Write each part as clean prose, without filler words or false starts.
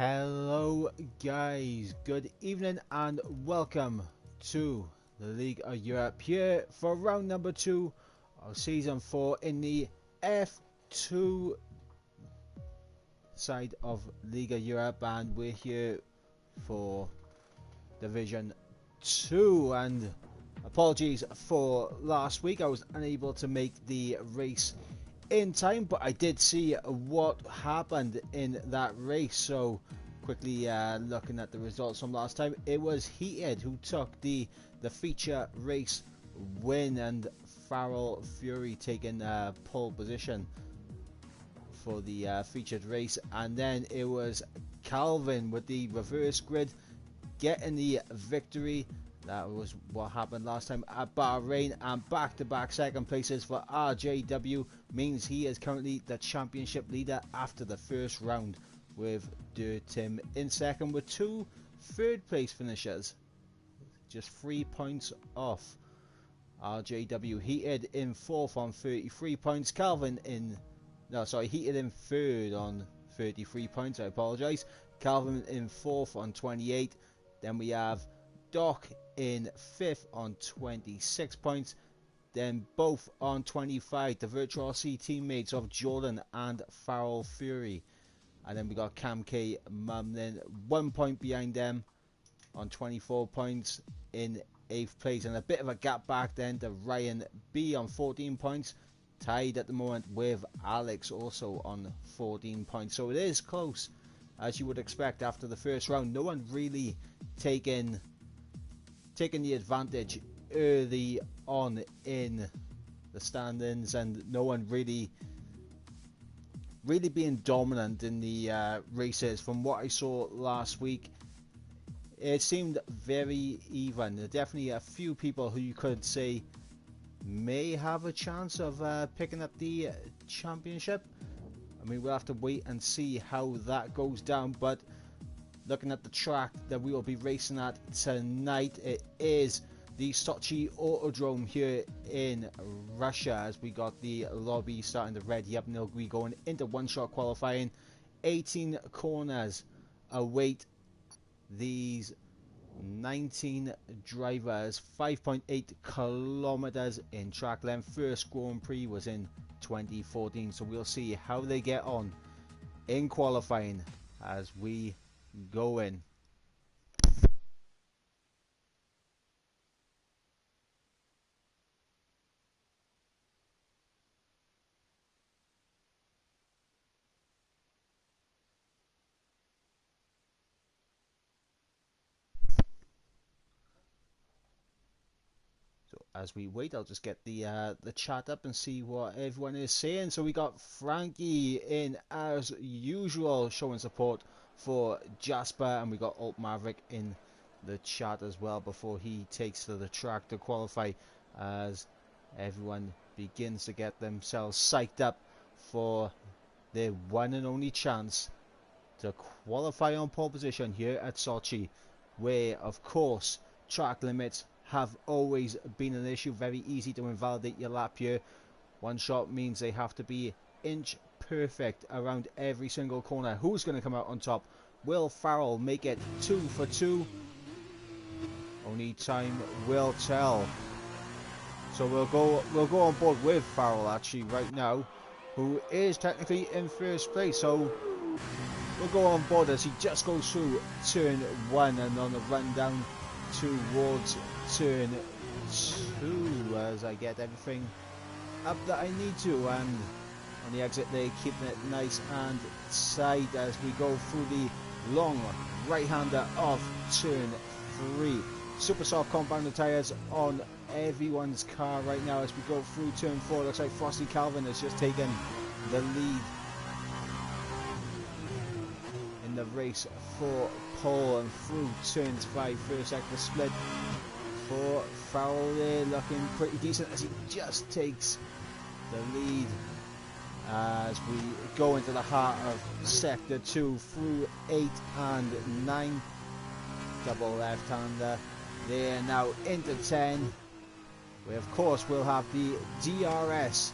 Hello guys, good evening and welcome to the League of Europe here for round number 2 of season 4 in the F2 side of League of Europe, and we're here for Division 2. And apologies for last week, I was unable to make the race in time, but I did see what happened in that race. So quickly looking at the results from last time, it was Heated who took the feature race win, and Farrell Fury taking pole position for the featured race, and then it was Calvin with the reverse grid getting the victory. That was what happened last time at Bahrain, and back-to-back second places for RJW means he is currently the championship leader after the first round, with Tim in second with 2 third place finishers, just 3 points off RJW. Heated in fourth on 33 points. Calvin in Heated in third on 33 points, I apologize. Calvin in fourth on 28. Then we have Doc in 5th on 26 points, then both on 25, the Virtuosity teammates of Jordan and Farrell Fury. And then we got Cam K Mumlin 1 point behind them on 24 points in 8th place, and a bit of a gap back then to Ryan B on 14 points, tied at the moment with Alex also on 14 points. So it is close, as you would expect after the first round. No one really taking the advantage early on in the standings, and no one really being dominant in the races. From what I saw last week, it seemed very even. There are definitely a few people who you could say may have a chance of picking up the championship. I mean, we'll have to wait and see how that goes down, but looking at the track that we will be racing at tonight, it is the Sochi Autodrome here in Russia, as we got the lobby starting to red up. We going into one-shot qualifying. 18 corners await these 19 drivers, 5.8 kilometers in track length. First Grand Prix was in 2014, so we'll see how they get on in qualifying as we go in. So as we wait, I'll just get the chat up and see what everyone is saying. So we got Frankie in as usual, showing support for Jasper, and we got Alt Maverick in the chat as well before he takes to the track to qualify, as everyone begins to get themselves psyched up for their one and only chance to qualify on pole position here at Sochi, where of course track limits have always been an issue. Very easy to invalidate your lap here. One shot means they have to be inch perfect around every single corner. Who's going to come out on top? Will Farrell make it 2 for 2? Only time will tell. So we'll go on board with Farrell actually right now, who is technically in first place. So we'll go on board as he just goes through turn 1 and on the run down towards turn 2, as I get everything up that I need to, and on the exit there, keeping it nice and tight as we go through the long right-hander of turn 3. Super soft compounded tyres on everyone's car right now as we go through turn 4. Looks like Frosty Calvin has just taken the lead in the race for pole, and through turns 5, first sector split for Farrell there, looking pretty decent as he just takes the lead as we go into the heart of sector 2 through 8 and 9. Double left-hander there, now into 10, where of course we'll have the DRS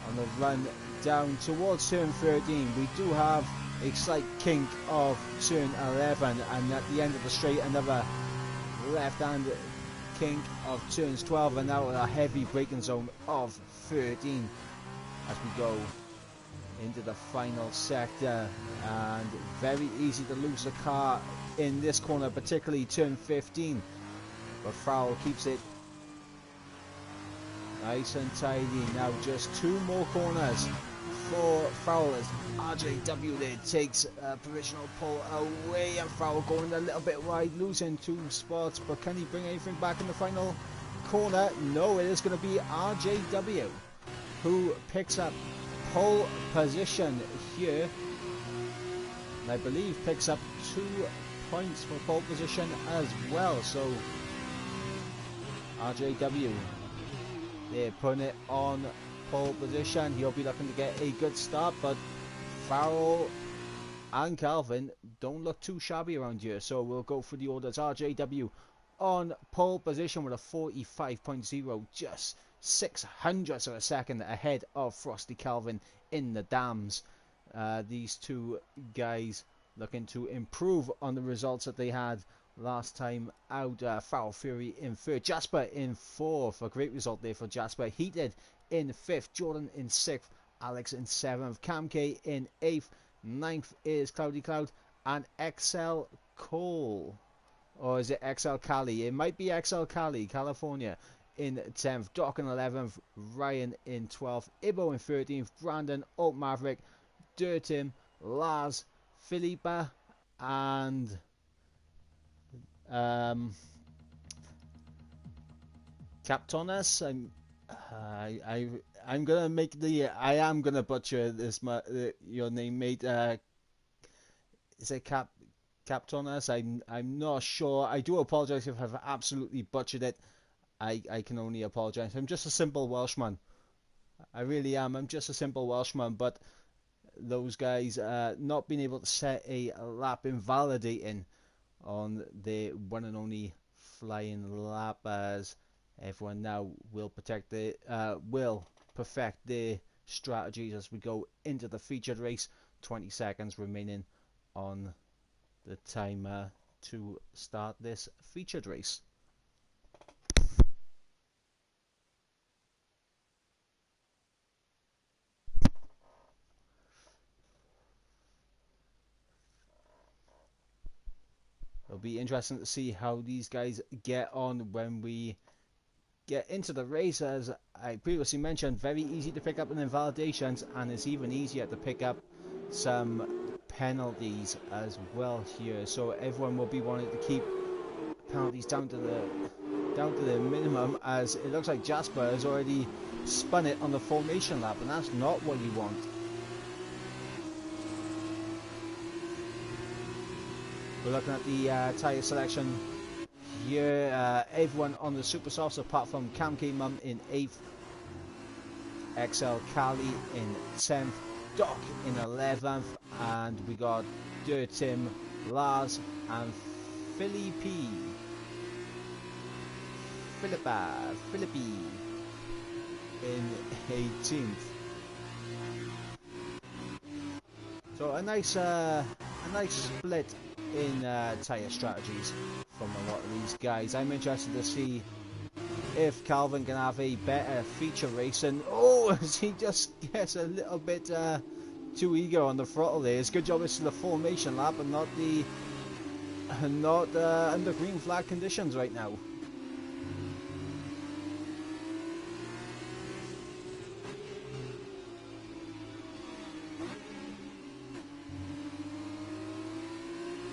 on the run down towards turn 13. We do have a slight kink of turn 11, and at the end of the straight another left hand kink of turns 12, and now a heavy braking zone of 13 as we go into the final sector. And very easy to lose the car in this corner, particularly turn 15, but Farrell keeps it nice and tidy. Now just 2 more corners for Farrell as RJW there takes a provisional pull away, and Farrell going a little bit wide, losing 2 spots, but can he bring anything back in the final corner? No, it is going to be RJW who picks up pole position here, and I believe picks up 2 points for pole position as well. So RJW, they're putting it on pole position. He'll be looking to get a good start, but Farrell and Calvin don't look too shabby around here, so we'll go for the orders. RJW on pole position with a 45.0, just 600ths of a second ahead of Frosty Calvin in the dams. These 2 guys looking to improve on the results that they had last time out. Farrell Fury in 3rd, Jasper in 4th, a great result there for Jasper. Heated in 5th, Jordan in 6th, Alex in 7th, Cam K in 8th, 9th is Cloudy Cloud, and XL Cole, or is it XL Cali? It might be XL Cali, California, in 10th, Doc in 11th, Ryan in 12th, Ibo in 13th, Brandon, Alt Maverick, Dirtim, Lars, Philippa, and Captonas. I'm gonna make the I am gonna butcher this your name, mate. Is it Captonas? I'm not sure. I do apologize if I've absolutely butchered it. I can only apologize. I'm just a simple Welshman. I really am. I'm just a simple Welshman, but those guys not being able to set a lap, invalidating on the one and only flying lap, as everyone now will will perfect their strategies as we go into the featured race. 20 seconds remaining on the timer to start this featured race. It'll be interesting to see how these guys get on when we get into the race. As I previously mentioned, very easy to pick up in invalidations, and it's even easier to pick up some penalties as well here. So everyone will be wanting to keep penalties down to the minimum, as it looks like Jasper has already spun it on the formation lap, and that's not what you want. We're looking at the tyre selection here. Everyone on the super softs apart from Cam K Mum in 8th, XL Cali in 10th, Doc in 11th, and we got Dirtim, Lars, and Philippi in 18th. So a nice split in tyre strategies from a lot of these guys. I'm interested to see if Calvin can have a better feature race, and as he just gets a little bit too eager on the throttle there. It's good job it's the formation lap and not under green flag conditions right now.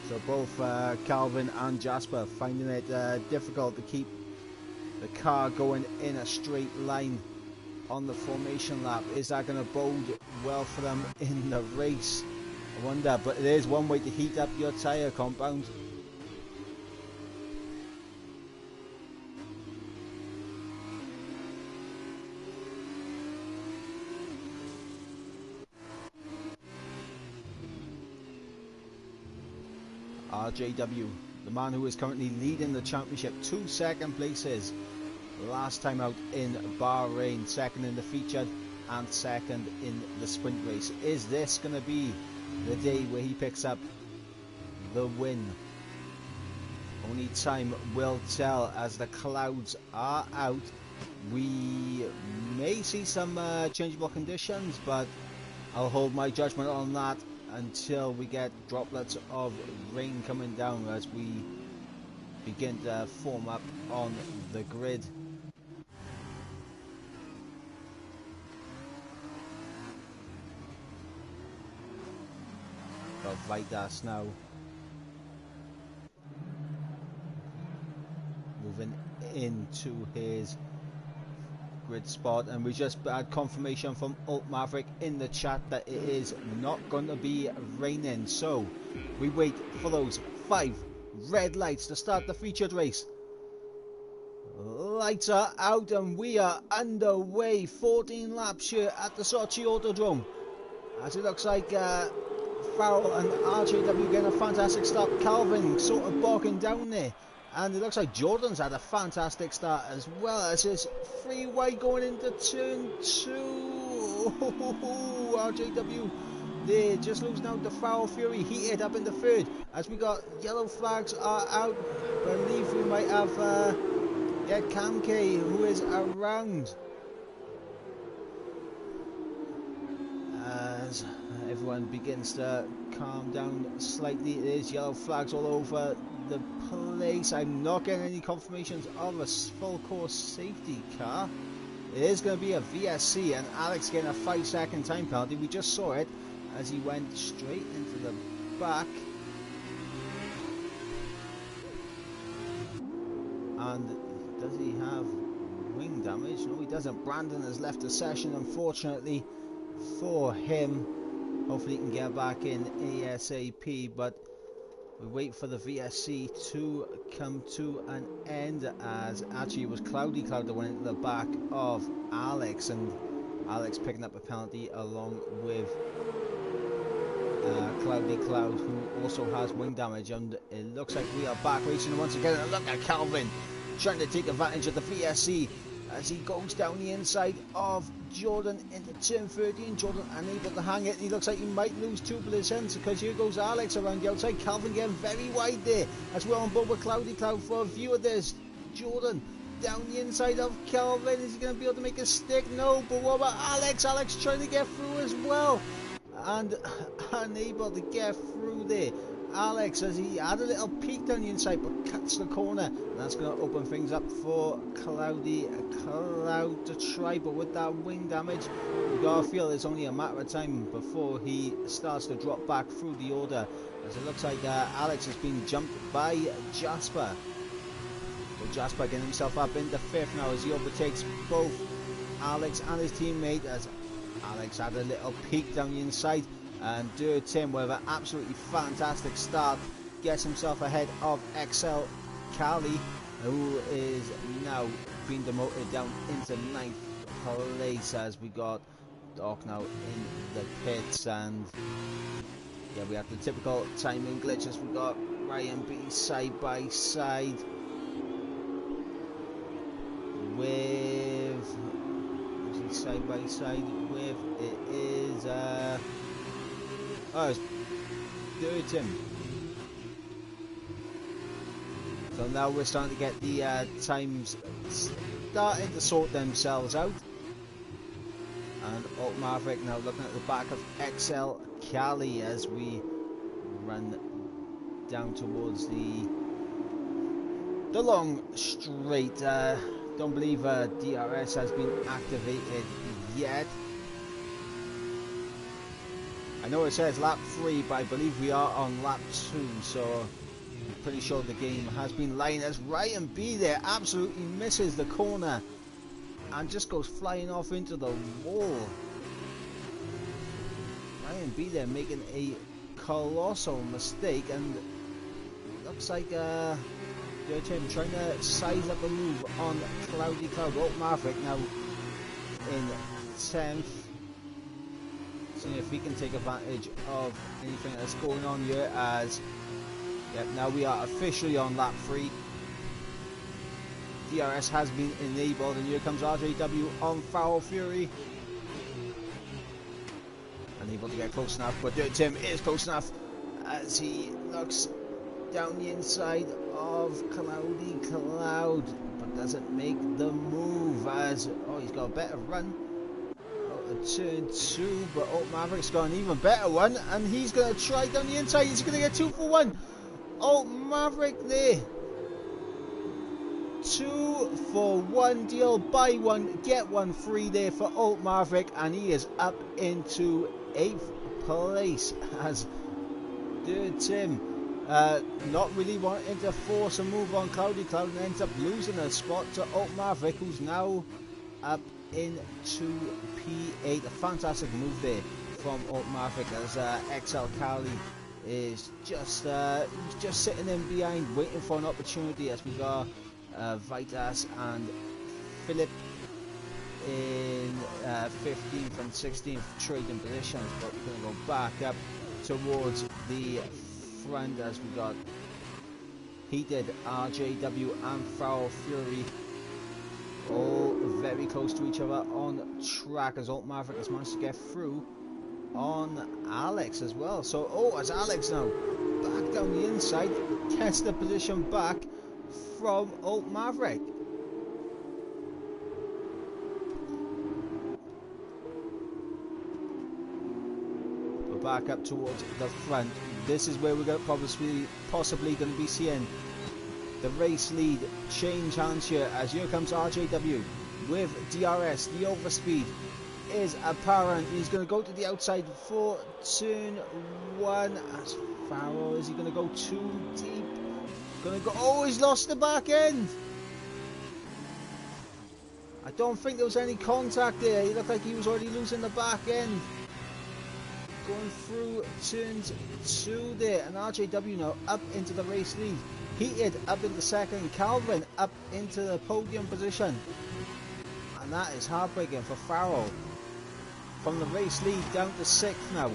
So both Calvin and Jasper finding it difficult to keep the car going in a straight line on the formation lap. Is that going to bode well for them in the race? I wonder, but it is one way to heat up your tyre compound. RJW, the man who is currently leading the championship, 2 second places last time out in Bahrain, second in the featured and second in the sprint race. Is this going to be the day where he picks up the win. Only time will tell as the clouds are out. We may see some changeable conditions, but I'll hold my judgment on that until we get droplets of rain coming down as we begin to form up on the grid. Got Vitas now moving into his grid spot, and we just had confirmation from Alt Maverick in the chat that it is not going to be raining, so we wait for those 5 red lights to start the featured race. Lights are out and we are underway. 14 laps here at the Sochi Autodrome, as it looks like Farrell and RJW getting a fantastic start. Calvin sort of bogging down there, and it looks like Jordan's had a fantastic start as well, as his 3 wide going into turn 2. RJW there just losing out to Farrell Fury, heated up in the 3rd, as we got yellow flags are out. I believe we might have Cam K who is around, as everyone begins to calm down slightly. There's yellow flags all over the place. I'm not getting any confirmations of a full course safety car. It is going to be a VSC, and Alex getting a 5-second time penalty. We just saw it as he went straight into the back. And does he have wing damage? No, he doesn't. Brandon has left the session, unfortunately for him. Hopefully he can get back in ASAP, but we wait for the VSC to come to an end, as actually it was Cloudy Cloud that went into the back of Alex, and Alex picking up a penalty along with Cloudy Cloud, who also has wing damage. And it looks like we are back racing once again, and look at Calvin trying to take advantage of the VSC as he goes down the inside of Jordan into turn 13. Jordan unable to hang it, and he looks like he might lose 2 positions, because here goes Alex around the outside. Calvin getting very wide there as we're on board with Cloudy Cloud for a view of this. Jordan down the inside of Calvin. Is he going to be able to make a stick? No, but what about Alex? Alex trying to get through as well, and unable to get through there. Alex, as he had a little peek down the inside, but cuts the corner, and that's going to open things up for Cloudy Cloud to try. But with that wing damage, we got to feel it's only a matter of time before he starts to drop back through the order, as it looks like Alex has been jumped by Jasper. So Jasper getting himself up into 5th now as he overtakes both Alex and his teammate, as Alex had a little peek down the inside, and Tim with an absolutely fantastic start gets himself ahead of XL Cali, who is now being demoted down into 9th place, as we got Doc now in the pits. And yeah, we have the typical timing glitches. We got Ryan B side by side with side by side with it is it's Tim. So now we're starting to get the times starting to sort themselves out, and Alt Maverick now looking at the back of XL Cali as we run down towards the long straight. Don't believe DRS has been activated yet. I know it says lap 3, but I believe we are on lap 2, so I'm pretty sure the game has been lying, as Ryan B there absolutely misses the corner and just goes flying off into the wall. Ryan B there making a colossal mistake, and it looks like Tim trying to size up a move on Cloudy Cloud. Alt Maverick now in 10th. Seeing if we can take advantage of anything that's going on here, as yep, now we are officially on lap 3. DRS has been enabled, and here comes RJW on Foul Fury, and unable to get close enough, but Dirty Tim is close enough as he looks down the inside of Cloudy Cloud, but doesn't make the move as, oh, he's got a better run out of turn 2, but Alt Maverick's got an even better one, and he's going to try down the inside. He's going to get 2 for 1. Alt Maverick there. 2 for 1 deal, buy one, get one free there for Alt Maverick, and he is up into 8th place as Dirty Tim not really wanting to force a move on Cloudy Cloud and ends up losing a spot to Alt Maverick, who's now up into P8. A fantastic move there from Alt Maverick as XL Cali is just he's just sitting in behind waiting for an opportunity as we got Vitas and Philip in 15th and 16th trading positions, but we're going to go back up towards the front as we got Heated, RJW and Foul Fury all very close to each other on track as Alt Maverick has managed to get through on Alex as well. So, oh, as Alex now back down the inside, gets the position back from Alt Maverick. We're back up towards the front. This is where we're going to possibly going to be seeing the race lead change hands here, as here comes RJW with DRS. The overspeed is apparent. He's going to go to the outside for turn 1 as Farrell. Is he going to go too deep? Going to go, oh, he's lost the back end. I don't think there was any contact there. He looked like he was already losing the back end. Going through turns 2 there, and RJW now up into the race lead. Heated up into second, Calvin up into the podium position, and that is heartbreaking for Farrell. From the race lead down to 6th now.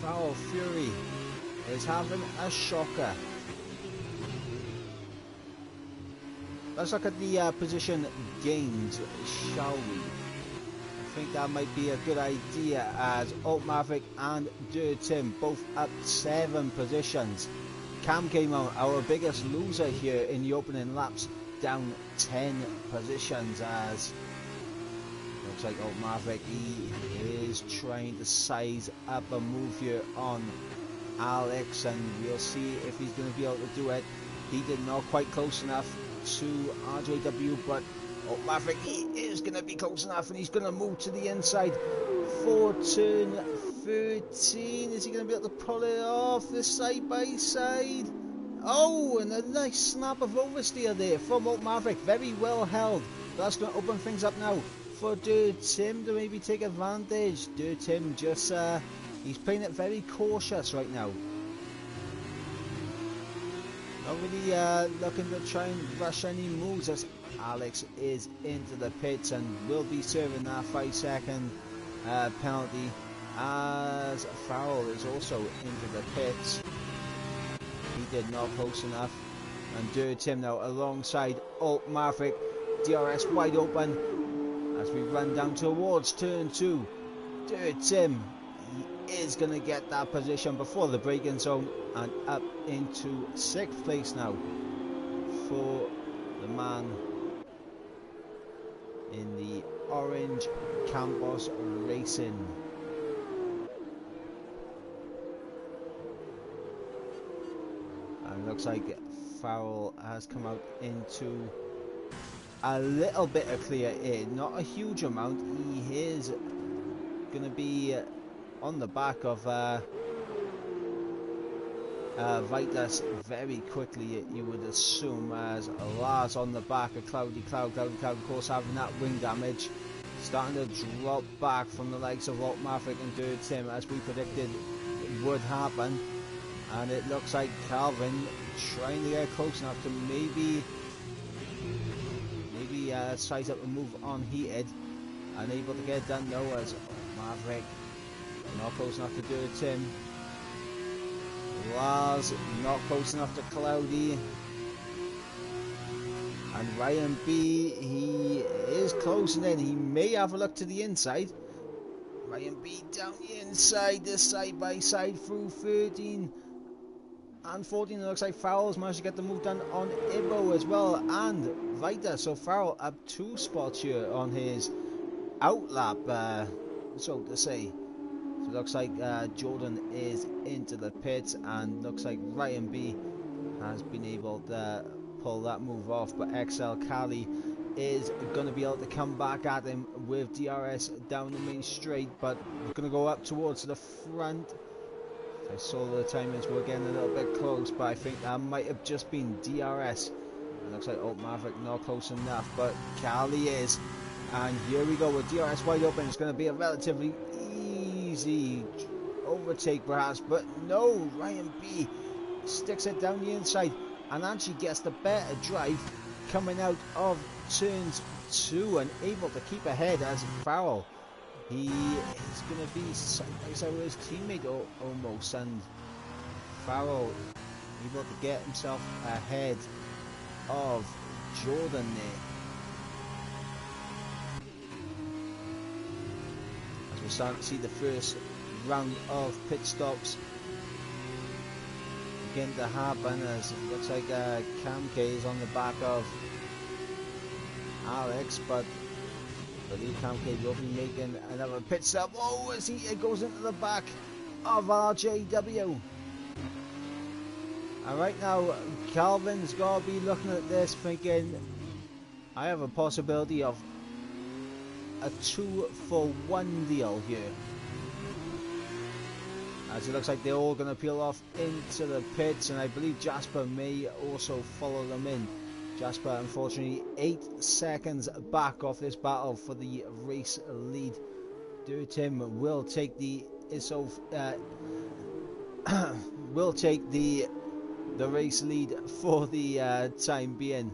Foul Fury is having a shocker. Let's look at the position gains, shall we? I think that might be a good idea as Alt Maverick and Dirty Tim both up 7 positions. Cam came out, our biggest loser here in the opening laps, down 10 positions as looks like Alt Maverick, he is trying to size up a move here on Alex, and we'll see if he's going to be able to do it. He did not quite close enough to RJW, but Alt Maverick, he is going to be close enough, and he's going to move to the inside for turn 13. Is he going to be able to pull it off the side by side? Oh, and a nice snap of oversteer there from Alt Maverick. Very well held. That's going to open things up now for Dirty Tim to maybe take advantage. Dirty Tim just he's playing it very cautious right now. Not really looking to try and rush any moves as Alex is into the pits and will be serving that 5-second penalty, as Farrell is also into the pits. He did not close enough, and Dirty Tim now alongside Alt Maverick. DRS wide open as we run down towards turn 2. Dirty Tim, he is going to get that position before the braking zone and up into 6th place now for the man in the orange Campos Racing. And it looks like Farrell has come out into a little bit of clear air, not a huge amount. He is going to be on the back of Vitas very quickly, you would assume, as Lars on the back of Cloudy Cloud. Cloudy Cloud, of course, having that wing damage, starting to drop back from the likes of Alt Maverick and Dirty Tim, as we predicted would happen. And it looks like Calvin trying to get close enough to maybe size up a move on Heated. Unable to get it done though, as Maverick not close enough to Dirty Tim. Lars not close enough to Cloudy. And Ryan B, he is closing in. He may have a look to the inside. Ryan B down the inside, this side by side through 13 and 14. It looks like Farrell's managed to get the move done on Ibo as well, and Vita. So Farrell up 2 spots here on his outlap, so to say. So it looks like Jordan is into the pits, and looks like Ryan B has been able to pull that move off, but XL Cali is going to be able to come back at him with DRS down the main straight, but we're going to go up towards the front. I saw the timings were getting a little bit close, but I think that might have just been DRS. It looks like Maverick not close enough, but Cali is. And here we go with DRS wide open. It's going to be a relatively easy overtake perhaps, but no, Ryan B sticks it down the inside and actually gets the better drive coming out of turns 2 and able to keep ahead as Farrell. He is going to be side by side with his teammate almost, and Farrell able to get himself ahead of Jordan there. As we're starting to see the first round of pit stops begin to happen, as it looks like Cam K is on the back of Alex, but I believe Cam K will be making another pit stop. Oh, as it goes into the back of RJW. And right now, Calvin's got to be looking at this thinking, I have a possibility of a 2-for-1 deal here. As it looks like they're all going to peel off into the pits, and I believe Jasper may also follow them in. Jasper, unfortunately, 8 seconds back off this battle for the race lead. Dirtim will take the will take the race lead for the time being.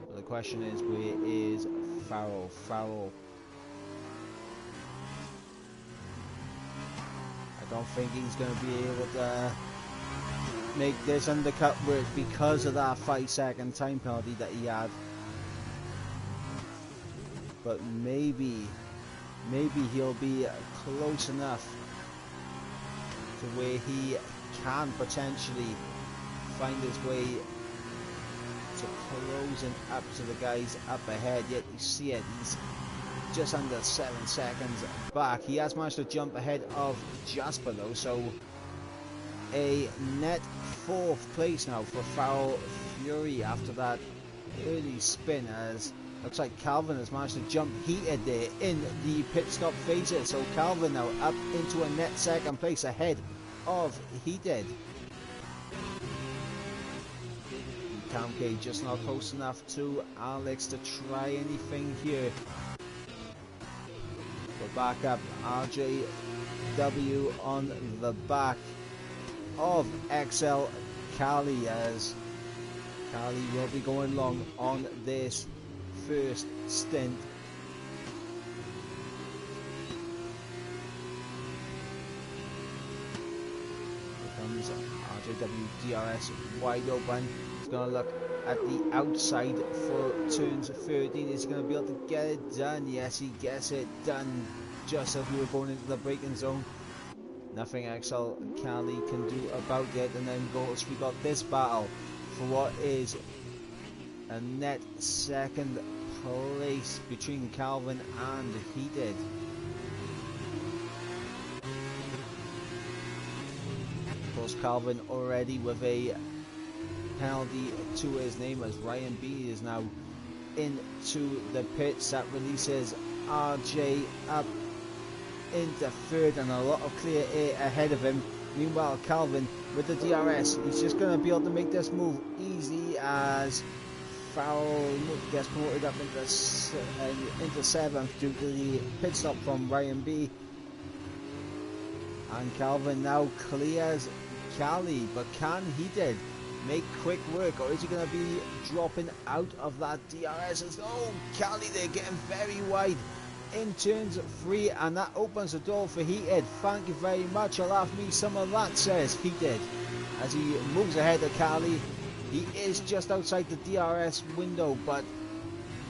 But the question is, where is Farrell? Farrell, I don't think he's going to be able to make this undercut work because of that 5-second time penalty that he had. But maybe he'll be close enough to where he can potentially find his way to closing up to the guys up ahead. Yet you see it, he's just under 7 seconds back. He has managed to jump ahead of Jasper though, so a net 4th place now for Farrell Fury after that early spin, as looks like Calvin has managed to jump heated there in the pit stop phases. So Calvin now up into a net 2nd place ahead of Heated. Cam K just not close enough to Alex to try anything here. But back up RJW on the back of XL Cali, as Cali will be going long on this first stint. Here comes RJW DRS wide open. He's going to look at the outside for turns 13. Is he going to be able to get it done? Yes, he gets it done just as we were going into the braking zone. Nothing XL Cali can do about it, and then we got this battle for what is a net 2nd place between Calvin and Heated. Of course, Calvin already with a penalty to his name, as Ryan B is now into the pits. That releases RJ up into 3rd and a lot of clear air ahead of him. Meanwhile, Calvin with the DRS, he's just going to be able to make this move easy, as Farrell gets promoted up into 7th due to the pit stop from Ryan B. And Calvin now clears Cali, but can Heated make quick work, or is he going to be dropping out of that DRS? Oh, Cali, they're getting very wide in turns 3, and that opens the door for Heated. Thank you very much, I'll have me some of that, says Heated, as he moves ahead of Cali. He is just outside the DRS window, but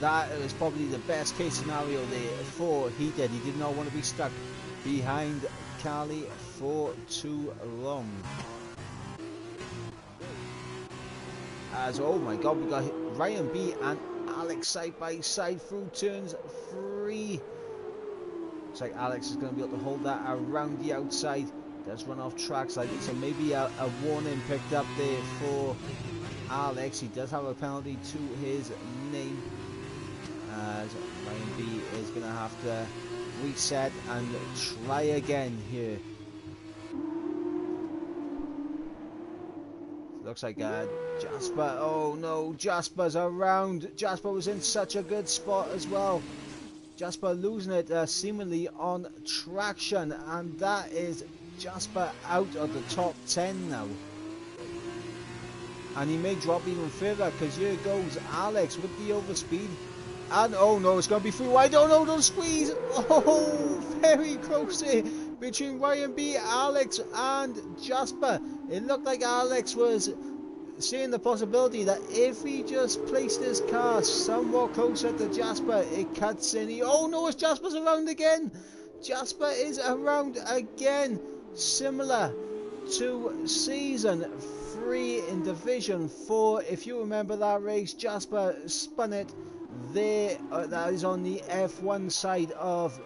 that is probably the best case scenario there for Heated. He did not want to be stuck behind Carly for too long. As, oh my god, we got Ryan B and Alex side by side through turns 3. Looks like Alex is going to be able to hold that around the outside. Does run off track slightly, so maybe a warning picked up there for Alex. He does have a penalty to his name, as Ryan B is going to have to reset and try again here. Looks like Jasper, oh no, Jasper's around. Jasper was in such a good spot as well. Jasper losing it seemingly on traction, and that is Jasper out of the top 10 now. And he may drop even further, because here goes Alex with the overspeed. And oh no, it's going to be free wide. Oh no, don't squeeze. Oh, very close here between Ryan B, Alex and Jasper. It looked like Alex was seeing the possibility that if he just placed his car somewhat closer to Jasper, it cuts in. Oh no, it's Jasper's around again. Jasper is around again, similar to season 3 in Division 4. If you remember that race, Jasper spun it there. That is on the F1 side of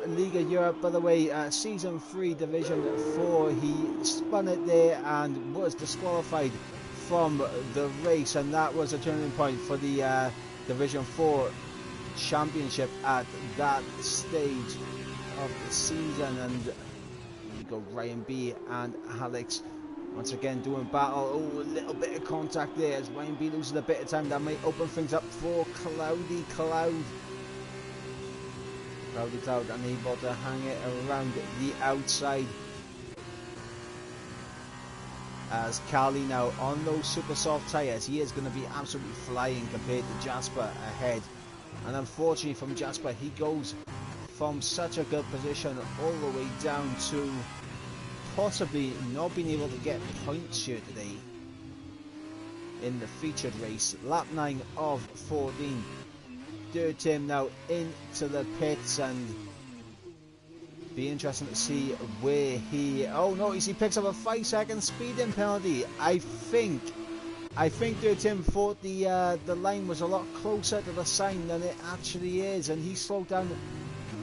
Liga Europe. By the way, season 3 Division 4, he spun it there and was disqualified from the race, and that was a turning point for the Division 4 championship at that stage of the season. And we go Ryan B and Alex once again doing battle. Oh, a little bit of contact there as Ryan B loses a bit of time. That might open things up for Cloudy Cloud. Cloudy Cloud unable to hang it around the outside, as Carly now on those super soft tyres. He is going to be absolutely flying compared to Jasper ahead. And unfortunately from Jasper, he goes from such a good position all the way down to possibly not being able to get points here today in the featured race. Lap 9 of 14. Third Tim now into the pits, and be interesting to see where he... oh notice he picks up a 5-second speeding penalty. I think Third Tim thought the line was a lot closer to the sign than it actually is, and he slowed down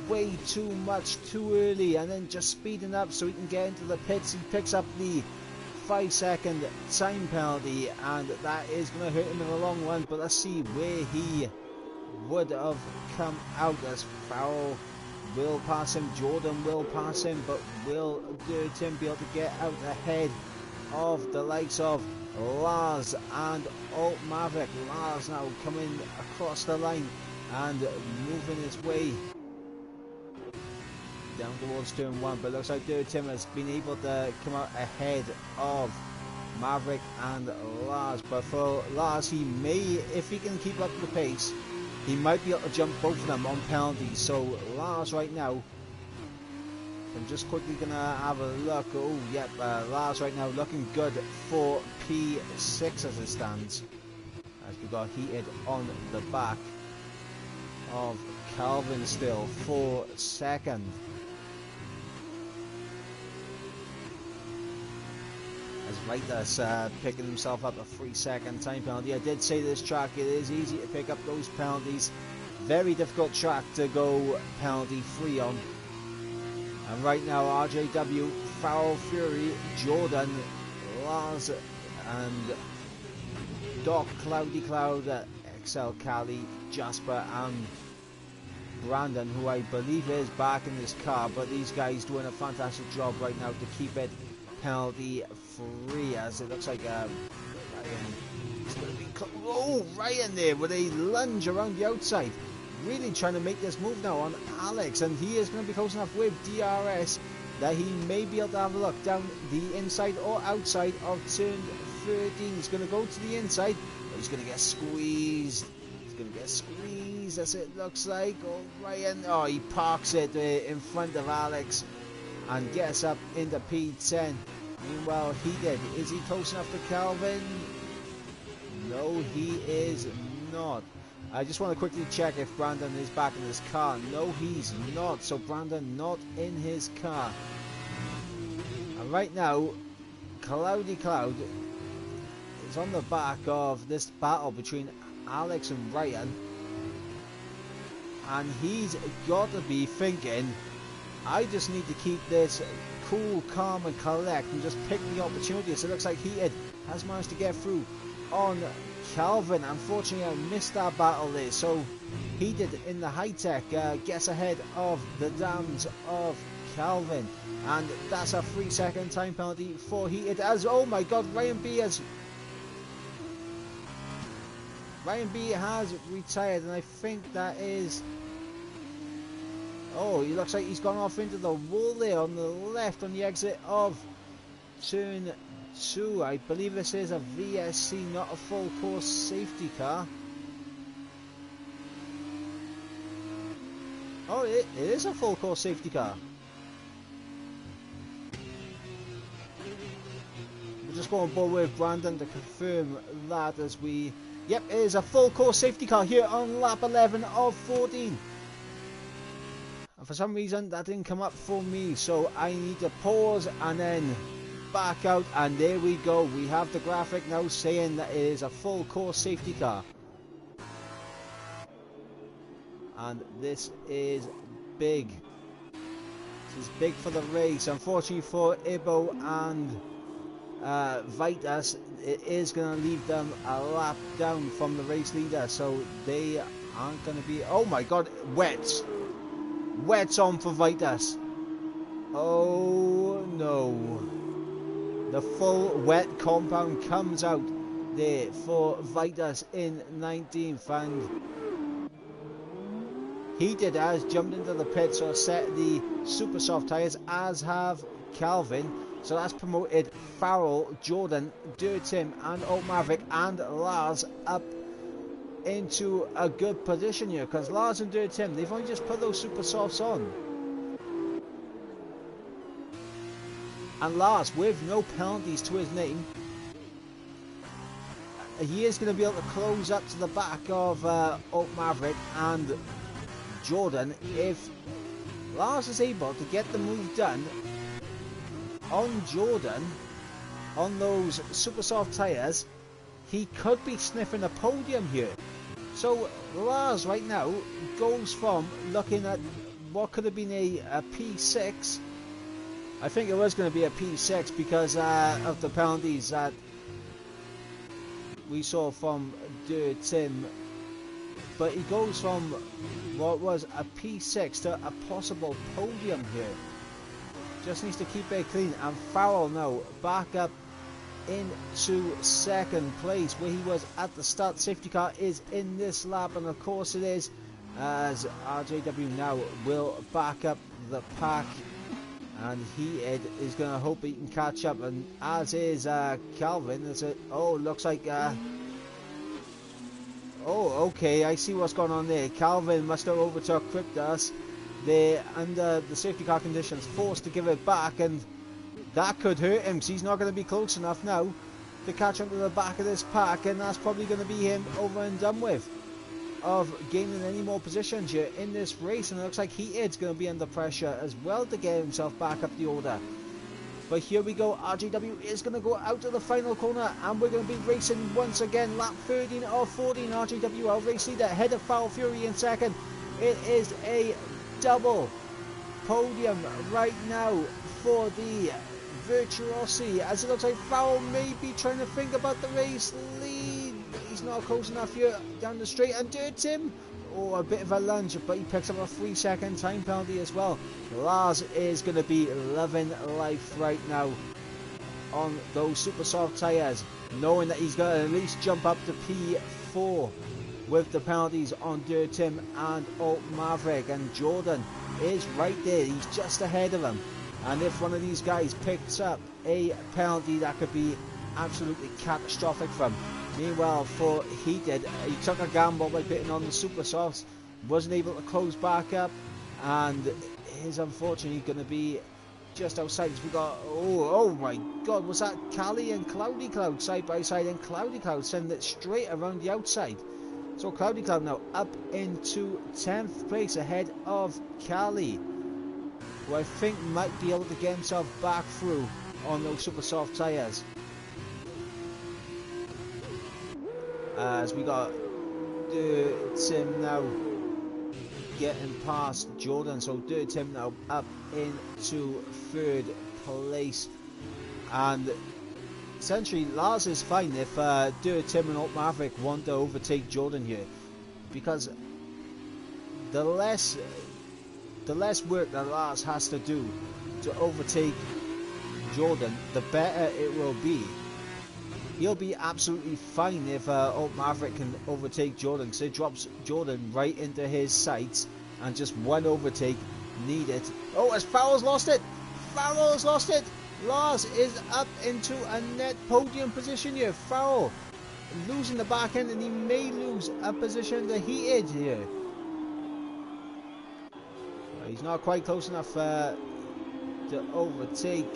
way too much too early, and then just speeding up so he can get into the pits. He picks up the 5-second time penalty, and that is going to hurt him in the long run. But let's see where he would have come out. As Farrell will pass him, Jordan will pass him, but will Third Tim be able to get out ahead of the likes of Lars and Alt Maverick? Lars now coming across the line and moving his way down towards turn 1, but looks like Third Tim has been able to come out ahead of Maverick and Lars. But for Lars, he may, if he can keep up the pace, he might be able to jump both of them on penalties. So Lars right now, I'm just quickly gonna have a look. Oh yep, Lars right now looking good for P6 as it stands, as we got heated on the back of Calvin still for second. As Reiter's picking himself up a 3-second time penalty. I did say this track, it is easy to pick up those penalties. Very difficult track to go penalty free on. And right now RJW, Foul Fury, Jordan, Lars and Doc, Cloudy Cloud, XL Cali, Jasper and Brandon, who I believe is back in this car, but these guys doing a fantastic job right now to keep it penalty free, as it looks like Ryan is going to be... oh, Ryan there with a lunge around the outside, really trying to make this move now on Alex, and he is going to be close enough with DRS that he may be able to have a look down the inside or outside of turn 13. He's going to go to the inside, but he's going to get squeezed. He's going to get squeezed, as it looks like. Oh, Ryan, oh, he parks it in front of Alex and gets up into P10. Meanwhile, is he close enough to Calvin? No, he is not. I just want to quickly check if Brandon is back in his car. No, he's not. So Brandon not in his car. And right now, Cloudy Cloud is on the back of this battle between Alex and Ryan. And he's got to be thinking, I just need to keep this cool, calm and collect and just pick the opportunity. So it looks like Heated has managed to get through on Calvin. Unfortunately, I missed that battle there. So Heated in the high-tech gets ahead of the Dams of Calvin. And that's a 3-second time penalty for Heated as, oh my god, Ryan B has retired, and I think that is... Oh, he looks like he's gone off into the wall there on the left on the exit of turn 2. I believe this is a VSC, not a full course safety car. Oh, it is a full course safety car. We'll just go on board with Brandon to confirm that as we... Yep, it is a full course safety car here on lap 11 of 14. And for some reason that didn't come up for me, so I need to pause and then back out, and there we go. We have the graphic now saying that it is a full course safety car. And this is big. This is big for the race. Unfortunately for Ibo and Vitas, it is going to leave them a lap down from the race leader, so they aren't going to be... Oh my god, wets on for Vitas. Oh no, the full wet compound comes out there for Vitas in 19th, and Heated has jumped into the pit, so set the super soft tyres, as have Calvin. So that's promoted Farrell, Jordan, Dirt Tim and Old Maverick and Lars up into a good position here, because Lars and Dirt Tim, they've only just put those super softs on. And Lars, with no penalties to his name, he is going to be able to close up to the back of Old Maverick and Jordan. If Lars is able to get the move done on Jordan on those super soft tyres, he could be sniffing a podium here. So Lars right now goes from looking at what could have been a P6. I think it was going to be a P6 because of the penalties that we saw from Dirt Tim, but he goes from what was a P6 to a possible podium here. Just needs to keep it clean. And Farrell now back up into second place where he was at the start. Safety car is in this lap, and of course it is, as RJW now will back up the pack, and he is going to hope he can catch up, and as is Calvin. Looks like oh, okay, I see what's going on there. Calvin must have overtook Cryptus. They're under the safety car conditions, forced to give it back, and that could hurt him, because he's not going to be close enough now to catch up to the back of this pack, and that's probably going to be him over and done with of gaining any more positions here in this race. And it looks like Heated's going to be under pressure as well to get himself back up the order. But here we go, RJW is going to go out to the final corner, and we're going to be racing once again. Lap 13 of 14, RJW, our race leader, ahead of Foul Fury in second. It is a double podium right now for the Virtuosi, as it looks like Foul may be trying to think about the race lead. He's not close enough here down the straight, and Dirt Tim, a bit of a lunge, but he picks up a 3-second time penalty as well. Lars is going to be loving life right now on those super soft tyres, knowing that he's going to at least jump up to P4 with the penalties on Dirt Tim and Alt Maverick, and Jordan is right there. He's just ahead of him, and if one of these guys picks up a penalty, that could be absolutely catastrophic for him. Meanwhile, for Heated, he took a gamble by pitting on the super softs, wasn't able to close back up, and is unfortunately going to be just outside. We got, oh my god, was that Cali and Cloudy Cloud side by side, and Cloudy Cloud sending it straight around the outside. So Cloudy Cloud now up into 10th place ahead of Cali, who I think might be able to get himself back through on those super soft tyres. As we got Tim now getting past Jordan, so Tim now up into 3rd place, and essentially Lars is fine if Tim and Alt Maverick want to overtake Jordan here, because the less work that Lars has to do to overtake Jordan, the better it will be. He'll be absolutely fine if Alt Maverick can overtake Jordan, because it drops Jordan right into his sights, and just one overtake needed. Oh, as Farrell's lost it! Farrell's lost it! Lars is up into a net podium position here. Farrell losing the back end, and he may lose a position to Heated here. He's not quite close enough to overtake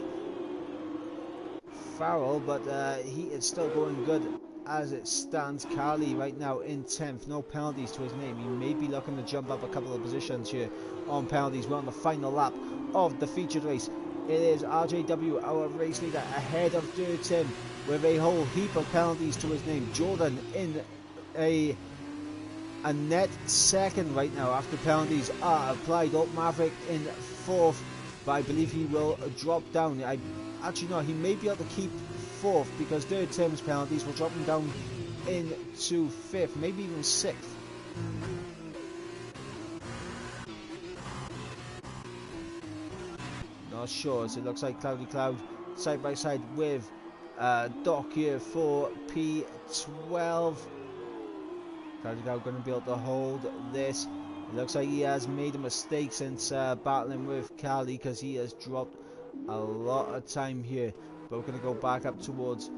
Farrell, but he is still going good as it stands. Carly right now in 10th, no penalties to his name. He may be looking to jump up a couple of positions here on penalties. We're on the final lap of the featured race. It is RJW, our race leader, ahead of Tim with a whole heap of penalties to his name. Jordan in a net 2nd right now after penalties are applied. Alt Maverick in 4th, but I believe he will drop down. Actually, no, he may be able to keep 4th, because Tim's penalties will drop him down into 5th, maybe even 6th. Not sure, as it looks like Cloudy Cloud side by side with Doc here for P12. Cloudy Cloud going to be able to hold this. It looks like he has made a mistake since battling with Cali, because he has dropped a lot of time here. But we're going to go back up towards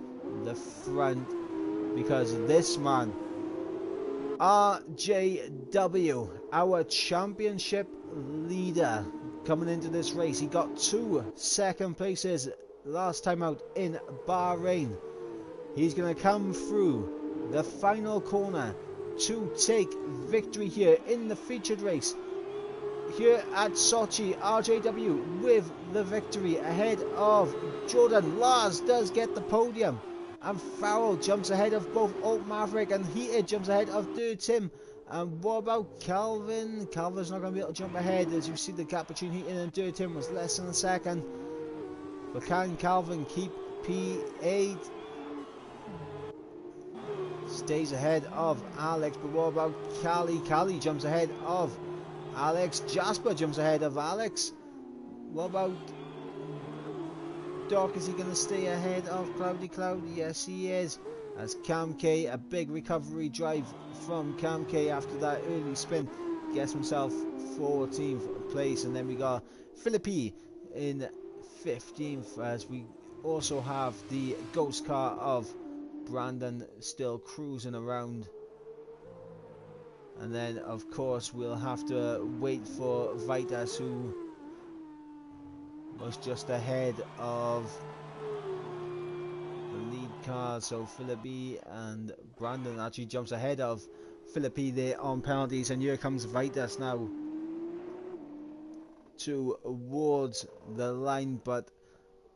the front, because this man, RJW, our championship leader, coming into this race. He got 2 second places last time out in Bahrain. He's going to come through the final corner to take victory here in the featured race here at Sochi. RJW with the victory ahead of Jordan. Lars does get the podium, and Farrell jumps ahead of both Alt Maverick, and Heated jumps ahead of Tim. And what about Calvin? Calvin's not going to be able to jump ahead, as you see the gap between Heated and Tim was less than a second. But can Calvin keep P8? Stays ahead of Alex, but what about Cali? Cali jumps ahead of Alex. Jasper jumps ahead of Alex. What about Doc? Is he going to stay ahead of Cloudy Cloud? Yes, he is. As Cam K, a big recovery drive from Cam K after that early spin, gets himself 14th place. And then we got Philippi in 15th, as we also have the ghost car of Brandon still cruising around. And then of course we'll have to wait for Vitas, who was just ahead of the lead car. So Philippi and Brandon actually jumps ahead of Philippi there on penalties, and here comes Vitas now towards the line. But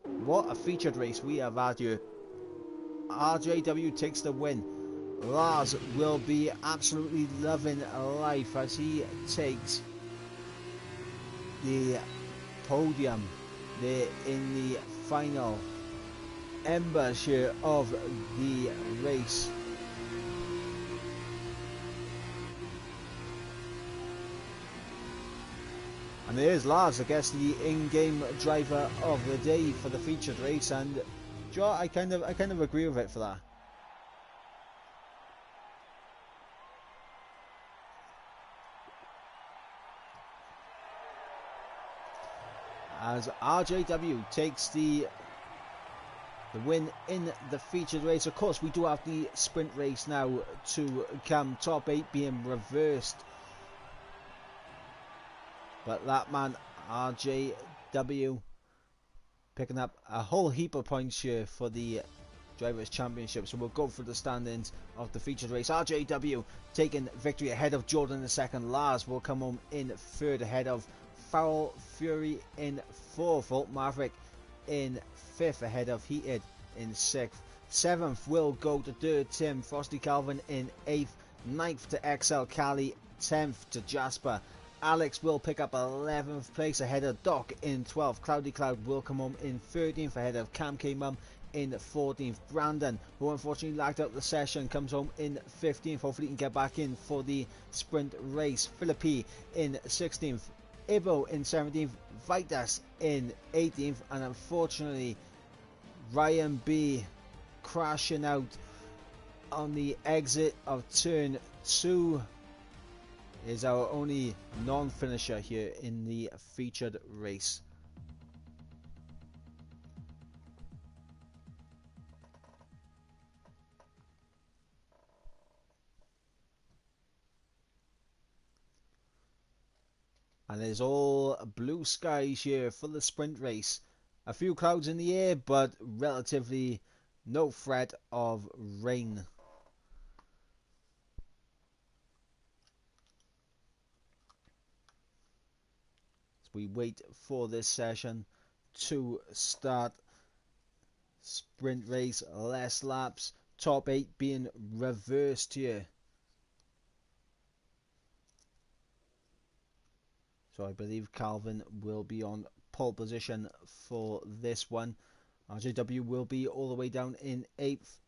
what a featured race we have had here. RJW takes the win. Lars will be absolutely loving life as he takes the podium there in the final embers here of the race. And there's Lars, I guess, the in-game driver of the day for the featured race, and Joe, I kind of agree with it for that. As RJW takes the win in the featured race. Of course, we do have the sprint race now to come, top 8 being reversed. But that man, RJW, picking up a whole heap of points here for the Drivers' Championship. So we'll go for the standings of the featured race. RJW taking victory ahead of Jordan in second. Lars will come home in third ahead of Farrell Fury in fourth. Volt Maverick in fifth ahead of Heated in sixth. Seventh will go to Dirt Tim. Frosty Calvin in eighth. Ninth to XL Cali. 10th to Jasper. Alex will pick up 11th place ahead of Doc in 12th. Cloudy Cloud will come home in 13th ahead of Cam K Mum in 14th. Brandon, who unfortunately lagged out the session, comes home in 15th. Hopefully he can get back in for the sprint race. Philippi in 16th. Ibo in 17th. Vitas in 18th. And unfortunately, Ryan B crashing out on the exit of turn 2 is our only non-finisher here in the featured race. And it's all blue skies here for the sprint race. A few clouds in the air, but relatively no threat of rain. We wait for this session to start. Sprint race, less laps, top 8 being reversed here. So I believe Calvin will be on pole position for this one. RJW will be all the way down in 8th.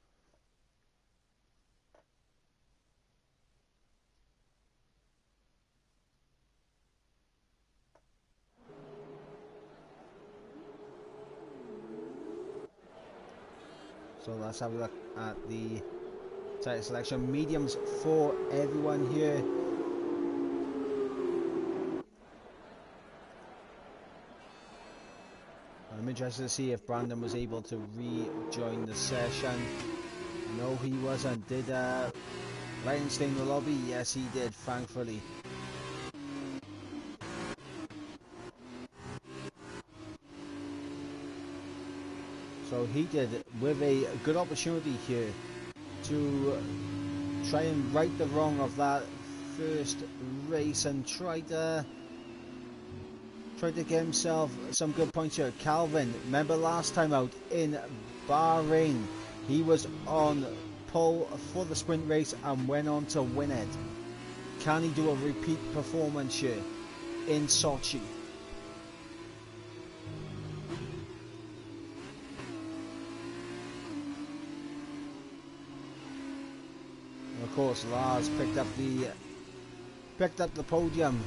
So let's have a look at the title selection. Mediums for everyone here. I'm interested to see if Brandon was able to rejoin the session. No, he wasn't. Did Ryan stay in the lobby? Yes, he did, thankfully. So he did, with a good opportunity here to try and right the wrong of that first race and try to get himself some good points here. Calvin, remember last time out in Bahrain, he was on pole for the sprint race and went on to win it. Can he do a repeat performance here in Sochi? Of course, Lars picked up the podium.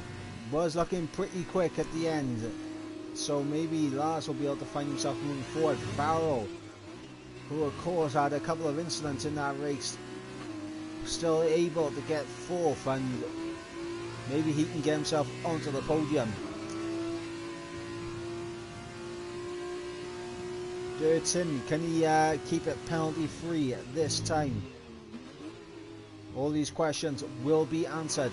Was looking pretty quick at the end, so maybe Lars will be able to find himself moving forward. Farrell, who of course had a couple of incidents in that race, still able to get fourth, and maybe he can get himself onto the podium. Dirtin, can he keep it penalty free this time? All these questions will be answered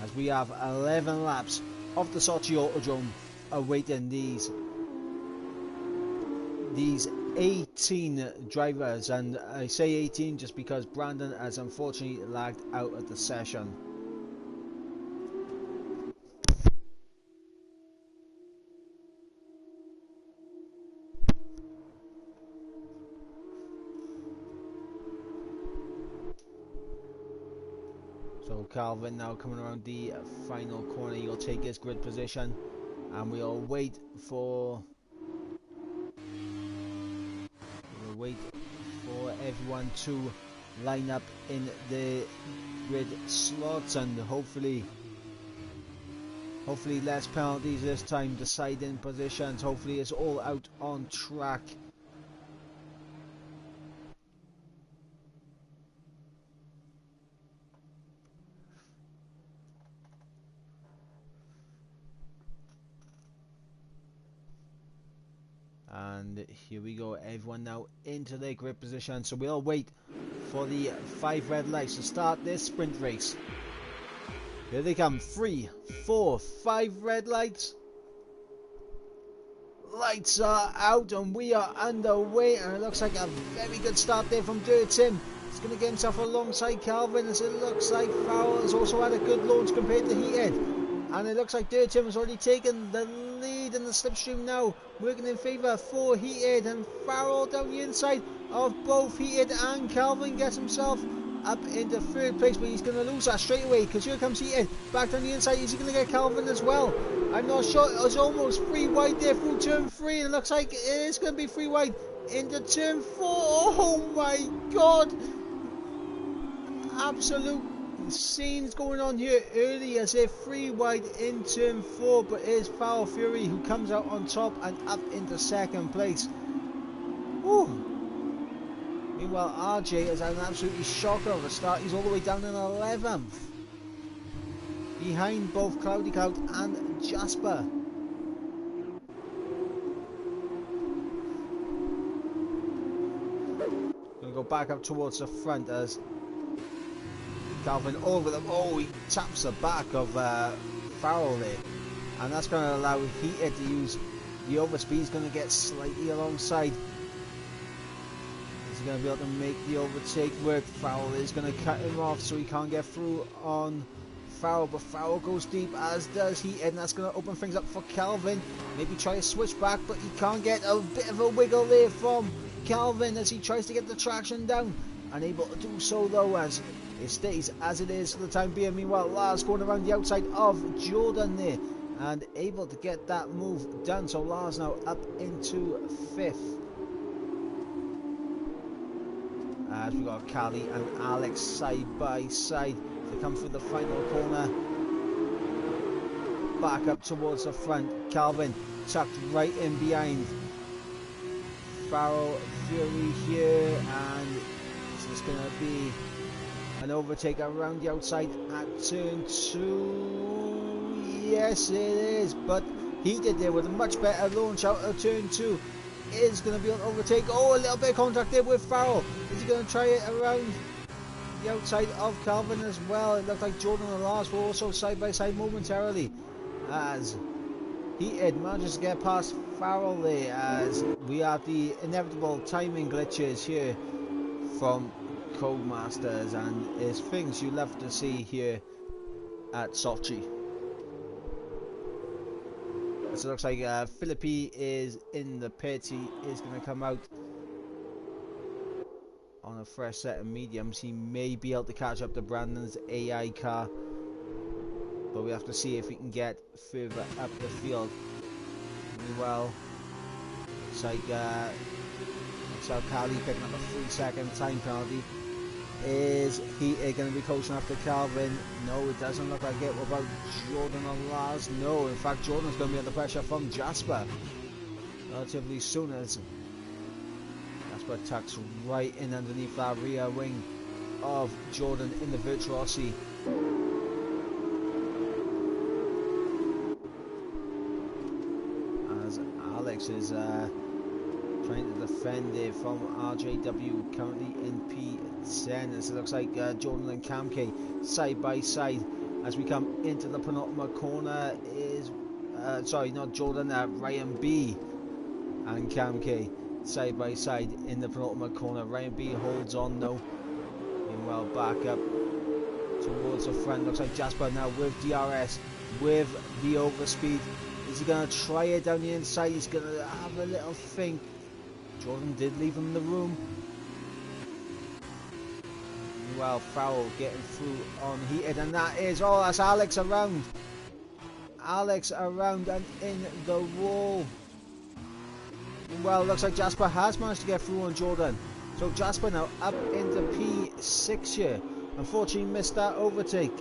as we have 11 laps of the Sochi Autodrome awaiting these 18 drivers, and I say 18 just because Brandon has unfortunately lagged out of the session. So Calvin now coming around the final corner, he'll take his grid position and we'll wait for everyone to line up in the grid slots, and hopefully less penalties this time, deciding positions. Hopefully it's all out on track. And here we go, everyone now into their grid position. So we'll wait for the 5 red lights to start this sprint race. Here they come, 3, 4, 5 red lights. lights are out and we are underway, and it looks like a very good start there from Dirt Tim. He's going to get himself alongside Calvin, as it looks like Farrell has also had a good launch compared to Heated, and it looks like Dirt Tim has already taken the lead in the slipstream now, working in favour for Heated, and Farrell down the inside of both Heated and Calvin gets himself up into third place, but he's going to lose that straight away because here comes Heated back down the inside. Is he going to get Calvin as well? I'm not sure. It's almost 3 wide there through turn 3, and it looks like it is going to be 3 wide into turn 4. Oh my god, absolute scenes going on here early, as if 3 wide in turn 4, but it is Foul Fury who comes out on top and up into second place. Woo. Meanwhile, RJ has had an absolutely shocker of a start. He's all the way down in 11th, behind both Cloudy Cloud and Jasper. Gonna go back up towards the front as Calvin over them. Oh, he taps the back of Farrell there, and that's going to allow Heated to use the overspeed. He's going to get slightly alongside. Going to be able to make the overtake work. Farrell is going to cut him off so he can't get through on Farrell, but Farrell goes deep, as does Heated, and that's going to open things up for Calvin. Maybe try to switch back, but he can't get a bit of a wiggle there from Calvin as he tries to get the traction down. Unable to do so though, as it stays as it is for the time being. Meanwhile, Lars going around the outside of Jordan there and able to get that move done, so Lars now up into 5th. As we got Callie and Alex side by side to come through the final corner. Back up towards the front. Calvin tucked right in behind Farrell Fury here, and it's just going to be an overtake around the outside at turn 2. Yes, it is, but Heated there with a much better launch out of turn 2. Is going to be able to overtake. Oh, a little bit of contact there with Farrell. Is he going to try it around the outside of Calvin as well? It looked like Jordan and Lars were also side by side momentarily, as Heated manages to get past Farrell there, as we have the inevitable timing glitches here from Codemasters, and it's things you love to see here at Sochi. So it looks like Philippi is in the pit. He is going to come out on a fresh set of mediums. He may be able to catch up to Brandon's AI car, but we have to see if he can get further up the field. Well, looks like Callie picking up a 3-second time penalty. Is he going to be close enough to Calvin? No, it doesn't look like it. What about Jordan and Lars? No, in fact Jordan's going to be under pressure from Jasper relatively soon, as Jasper tucks right in underneath that rear wing of Jordan in the Virtuosi. As Alex is trying to defend it from RJW, currently in P10, as it looks like Jordan and Camke side by side as we come into the penultimate corner. Is sorry, not Jordan, Ryan B and Camke side by side in the penultimate corner. Ryan B holds on though. Meanwhile, back up towards the front. Looks like Jasper now with DRS with the overspeed. Is he going to try it down the inside? He's going to have a little think. Jordan did leave him the room. Well, Farrell getting through on Heated, and that is, oh, that's Alex around. Alex around and in the wall. Well, looks like Jasper has managed to get through on Jordan. So Jasper now up into P6 here. Unfortunately missed that overtake.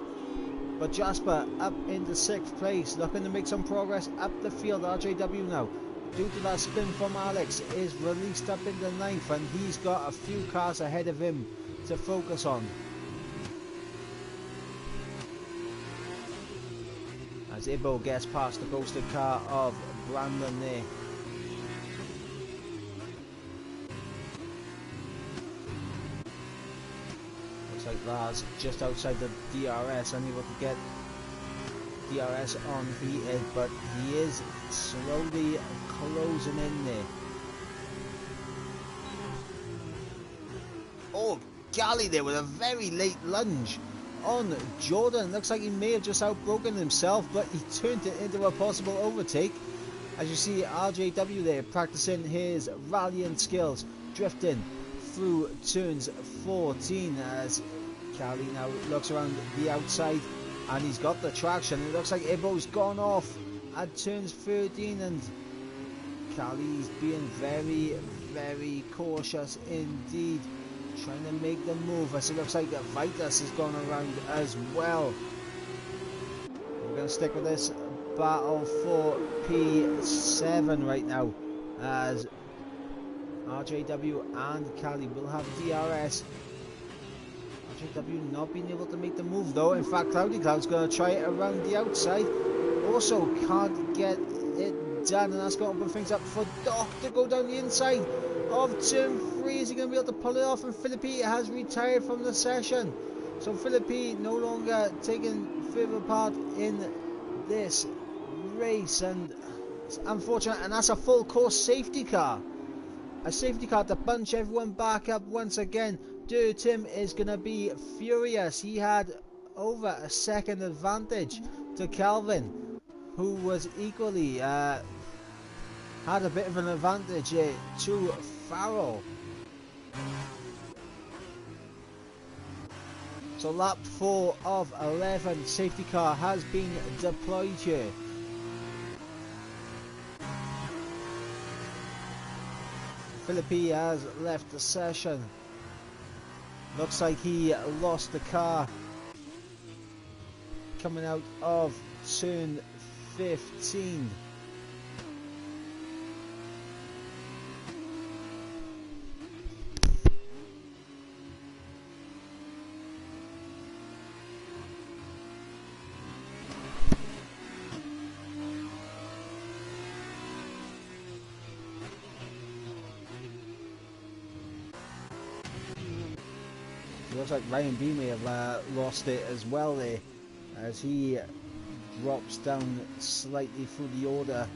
But Jasper up into 6th place, looking to make some progress up the field. RJW now, due to that spin from Alex, is released up into 9th, and he's got a few cars ahead of him to focus on. As Ibo gets past the ghosted car of Brandon there. Looks like Lars just outside the DRS, unable to get DRS on heated, but he is slowly closing in there. Oh, Galley there with a very late lunge on Jordan. Looks like he may have just outbroken himself, but he turned it into a possible overtake. As you see, RJW there practicing his rallying skills, drifting through turns 14 as Cali now looks around the outside and he's got the traction. It looks like Ibo's gone off at turns 13 and Cali's being very, very cautious indeed, trying to make the move as it looks like Vitus has gone around as well. We're going to stick with this battle for P7 right now as RJW and Cali will have DRS. RJW not being able to make the move though. In fact, Cloudy Cloud's going to try it around the outside. Also can't get it done, and that's going to open things up for Doc to go down the inside of turn 3. Is he going to be able to pull it off? And Philippi has retired from the session. So Philippi no longer taking further part in this race, and it's unfortunate, and that's a full course safety car. A safety car to bunch everyone back up once again. Dirty Tim is going to be furious. He had over a second advantage to Calvin, who was equally had a bit of an advantage to Farrell. So lap 4 of 11, safety car has been deployed here. Philippi has left the session. Looks like he lost the car coming out of turn 15. Looks like Ryan B may have lost it as well there, as he drops down slightly through the order.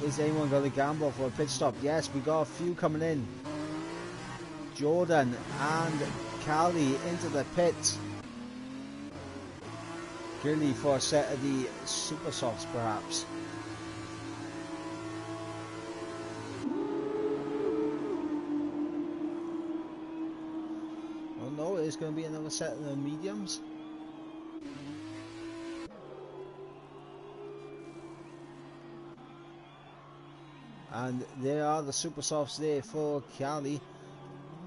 Is anyone going to gamble for a pit stop? Yes, we got a few coming in. Jordan and Cali into the pit. Clearly for a set of the super softs perhaps. It's going to be another set of the mediums. And there are the super softs there for Cali,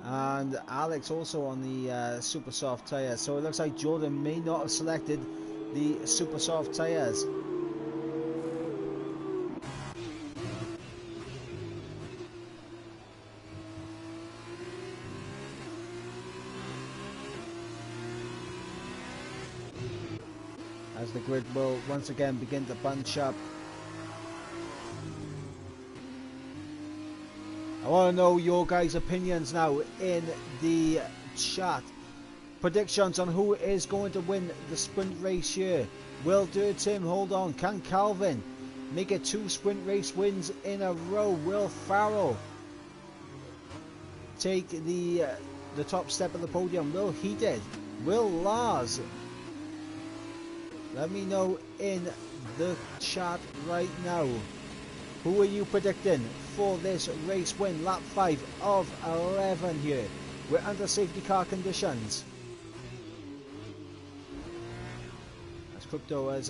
and Alex also on the super soft tyres. So it looks like Jordan may not have selected the super soft tyres. As the grid will once again begin to bunch up. I want to know your guys' opinions now in the chat. Predictions on who is going to win the sprint race here. Will Dirty Tim hold on? Can Calvin make it 2 sprint race wins in a row? Will Farrell take the top step of the podium? Will he did? Will Lars? Let me know in the chat right now. Who are you predicting for this race win? Lap 5 of 11 here. We're under safety car conditions. As Crypto has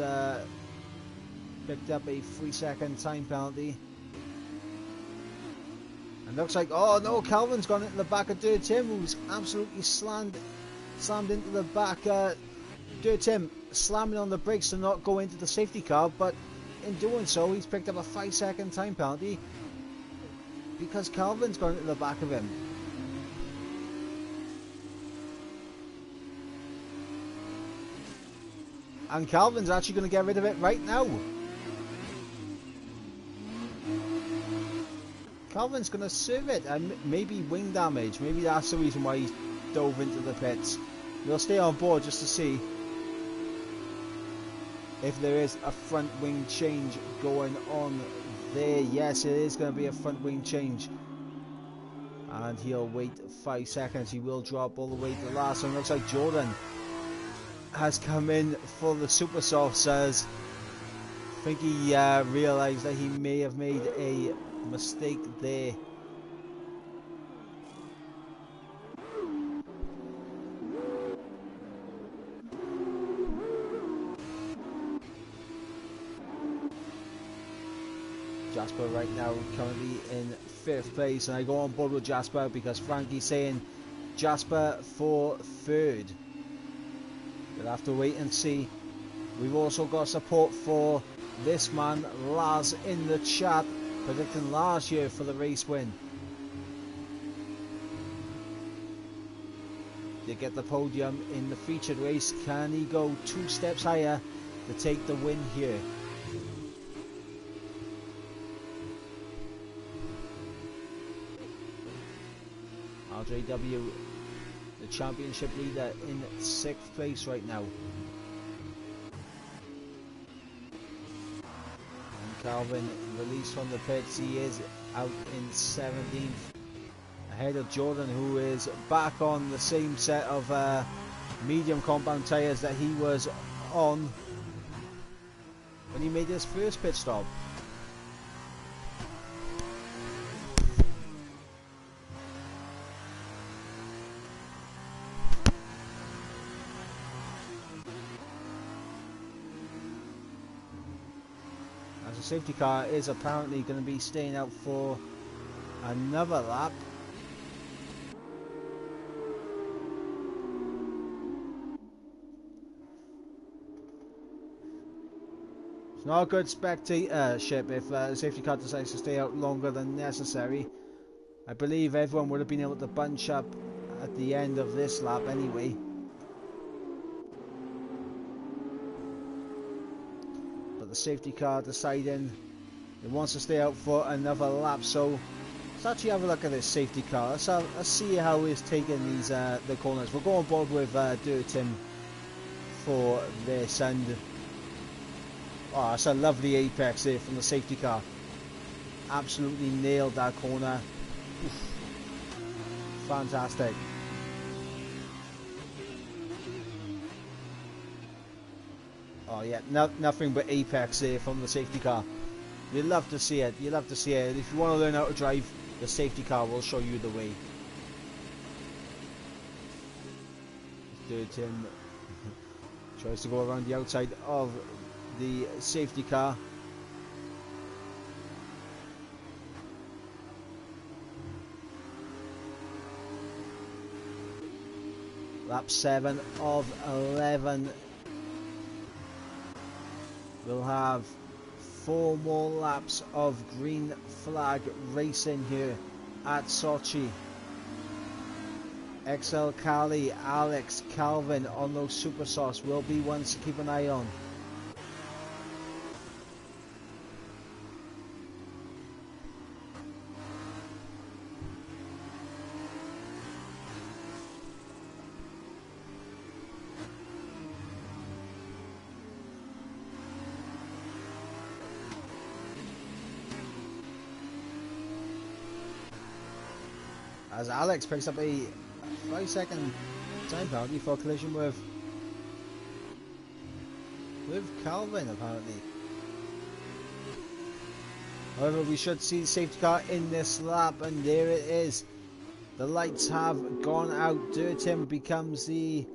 picked up a 3-second time penalty. And looks like, oh no, Calvin's gone into the back of Dirty Tim, who's absolutely slammed into the back. Dirty Tim slamming on the brakes to not go into the safety car, but in doing so he's picked up a 5-second time penalty because Calvin's gone into the back of him. And Calvin's actually going to get rid of it right now. Calvin's going to serve it, and maybe wing damage. Maybe that's the reason why he dove into the pits. We'll stay on board just to see. if there is a front wing change going on there. Yes, it is going to be a front wing change. And he'll wait 5 seconds. He will drop all the way to the last one. Looks like Jordan has come in for the super softs, as I think he realised that he may have made a mistake there. Jasper right now currently in 5th place, and I go on board with Jasper because Frankie's saying Jasper for 3rd. We'll have to wait and see. We've also got support for this man Lars in the chat, predicting last year for the race win. To get the podium in the featured race, can he go 2 steps higher to take the win here? RJW, the championship leader, in 6th place right now. And Calvin released from the pits. He is out in 17th. Ahead of Jordan, who is back on the same set of medium compound tyres that he was on when he made his first pit stop. As the safety car is apparently going to be staying out for another lap. It's not a good spectatorship if the safety car decides to stay out longer than necessary. I believe everyone would have been able to bunch up at the end of this lap anyway. But the safety car deciding it wants to stay out for another lap, so let's actually have a look at this safety car. Let's see how it's taking these the corners. We'll go on board with Dirt Tim for this, and oh, that's a lovely apex there from the safety car. Absolutely nailed that corner. Oof. Fantastic. Oh yeah, nothing but apex there from the safety car. You love to see it. You love to see it. If you want to learn how to drive, the safety car will show you the way. Dirt Tim tries to go around the outside of the safety car. Lap 7 of 11. We'll have 4 more laps of green flag racing here at Sochi. XL Cali, Alex, Calvin on those super sauce will be ones to keep an eye on. As Alex picks up a 5-second time penalty for a collision with Calvin, apparently. However, we should see the safety car in this lap, and there it is. The lights have gone out. Dirt Tim becomes the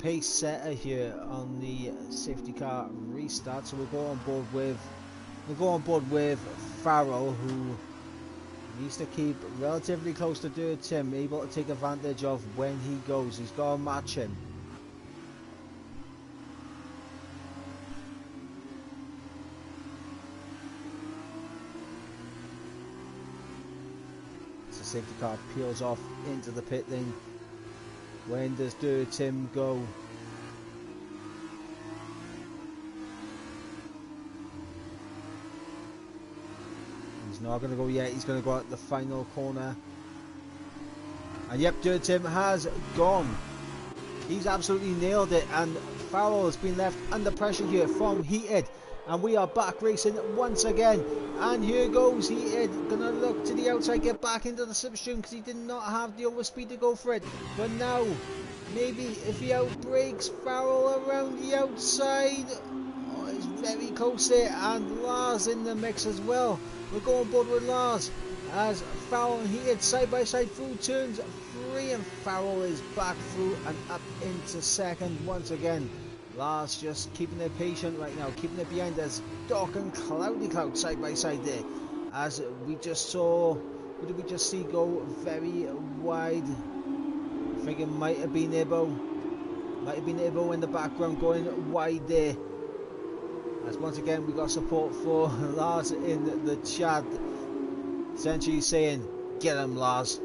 pace setter here on the safety car restart. So we'll go on board with Farrell, who needs to keep relatively close to Dirt Tim, able to take advantage of when he goes. He's got to match him. So safety car peels off into the pit lane. When does Dirt Tim go? He's not going to go yet. He's going to go out the final corner. And yep, Dirt Tim has gone. He's absolutely nailed it. And Farrell has been left under pressure here from Heated. And we are back racing once again. And here goes Heated. Gonna look to the outside, get back into the slipstream because he did not have the overspeed to go for it. But now, maybe if he outbrakes Farrell around the outside. Oh, it's very close there. And Lars in the mix as well. We're going board with Lars as Farrell and Heated side by side through turns 3, and Farrell is back through and up into second once again. Lars just keeping it patient right now, keeping it behind as Doc and Cloudy Cloud side by side there. As we just saw, what did we just see go very wide? I think it might have been Ibo. Might have been Ibo in the background going wide there. As once again we got support for Lars in the chat. Essentially saying, get him Lars.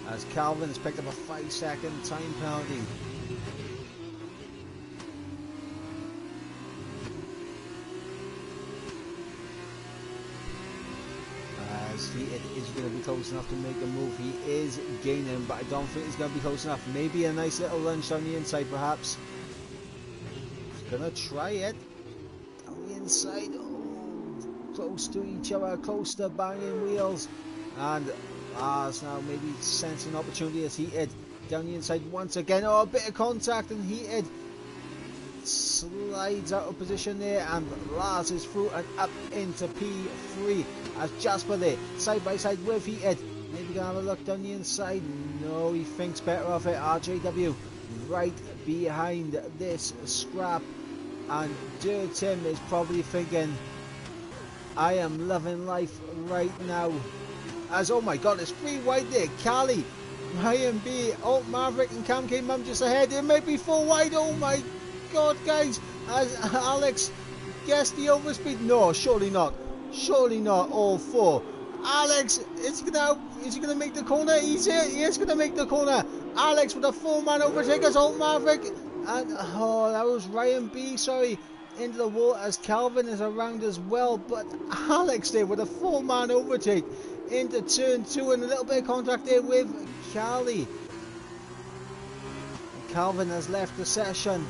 As Calvin has picked up a 5-second time penalty. He is going to be close enough to make a move. He is gaining, but I don't think he's going to be close enough. Maybe a nice little lunge on the inside, perhaps. He's going to try it. On the inside. Oh, close to each other, close to banging wheels. And Lars now maybe sensing opportunity as Heated down the inside once again. Oh, a bit of contact, and Heated slides out of position there, and Lars is through and up into P3 as Jasper there side by side with Heated. Maybe gonna have a look down the inside. No, he thinks better of it. RJW right behind this scrap, and Dirt Tim is probably thinking, I am loving life right now. As oh my god, it's 3 wide there. Cali, Ryan B, Alt Maverick and Cam K Mum just ahead. It may be 4 wide. Oh my god, guys, as Alex guessed the overspeed. No, surely not. Surely not all 4. Alex, is he gonna make the corner? He is gonna make the corner. Alex with a 4-man overtake as Alt Maverick, and oh, that was Ryan B, sorry, into the wall as Calvin is around as well. But Alex there with a 4-man overtake into turn 2, and a little bit of contact there with Cali. Calvin has left the session.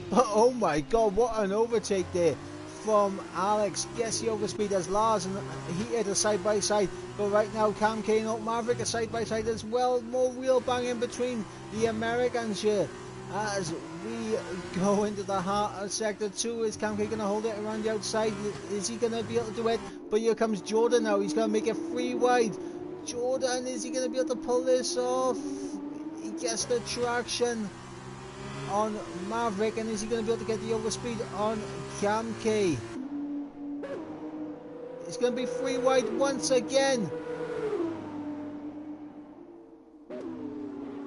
But oh my god, what an overtake there from Alex. Yes, he overspeed as Lars and Heated are side by side. But right now Cam K and Alt Maverick are side by side as well. More wheel banging between the Americans here. As we go into the heart of sector 2, is Cam K going to hold it around the outside? Is he going to be able to do it? But here comes Jordan now. He's going to make it 3 wide. Jordan, is he going to be able to pull this off? He gets the traction on Maverick, and is he going to be able to get the overspeed on Cam K? It's going to be 3 wide once again.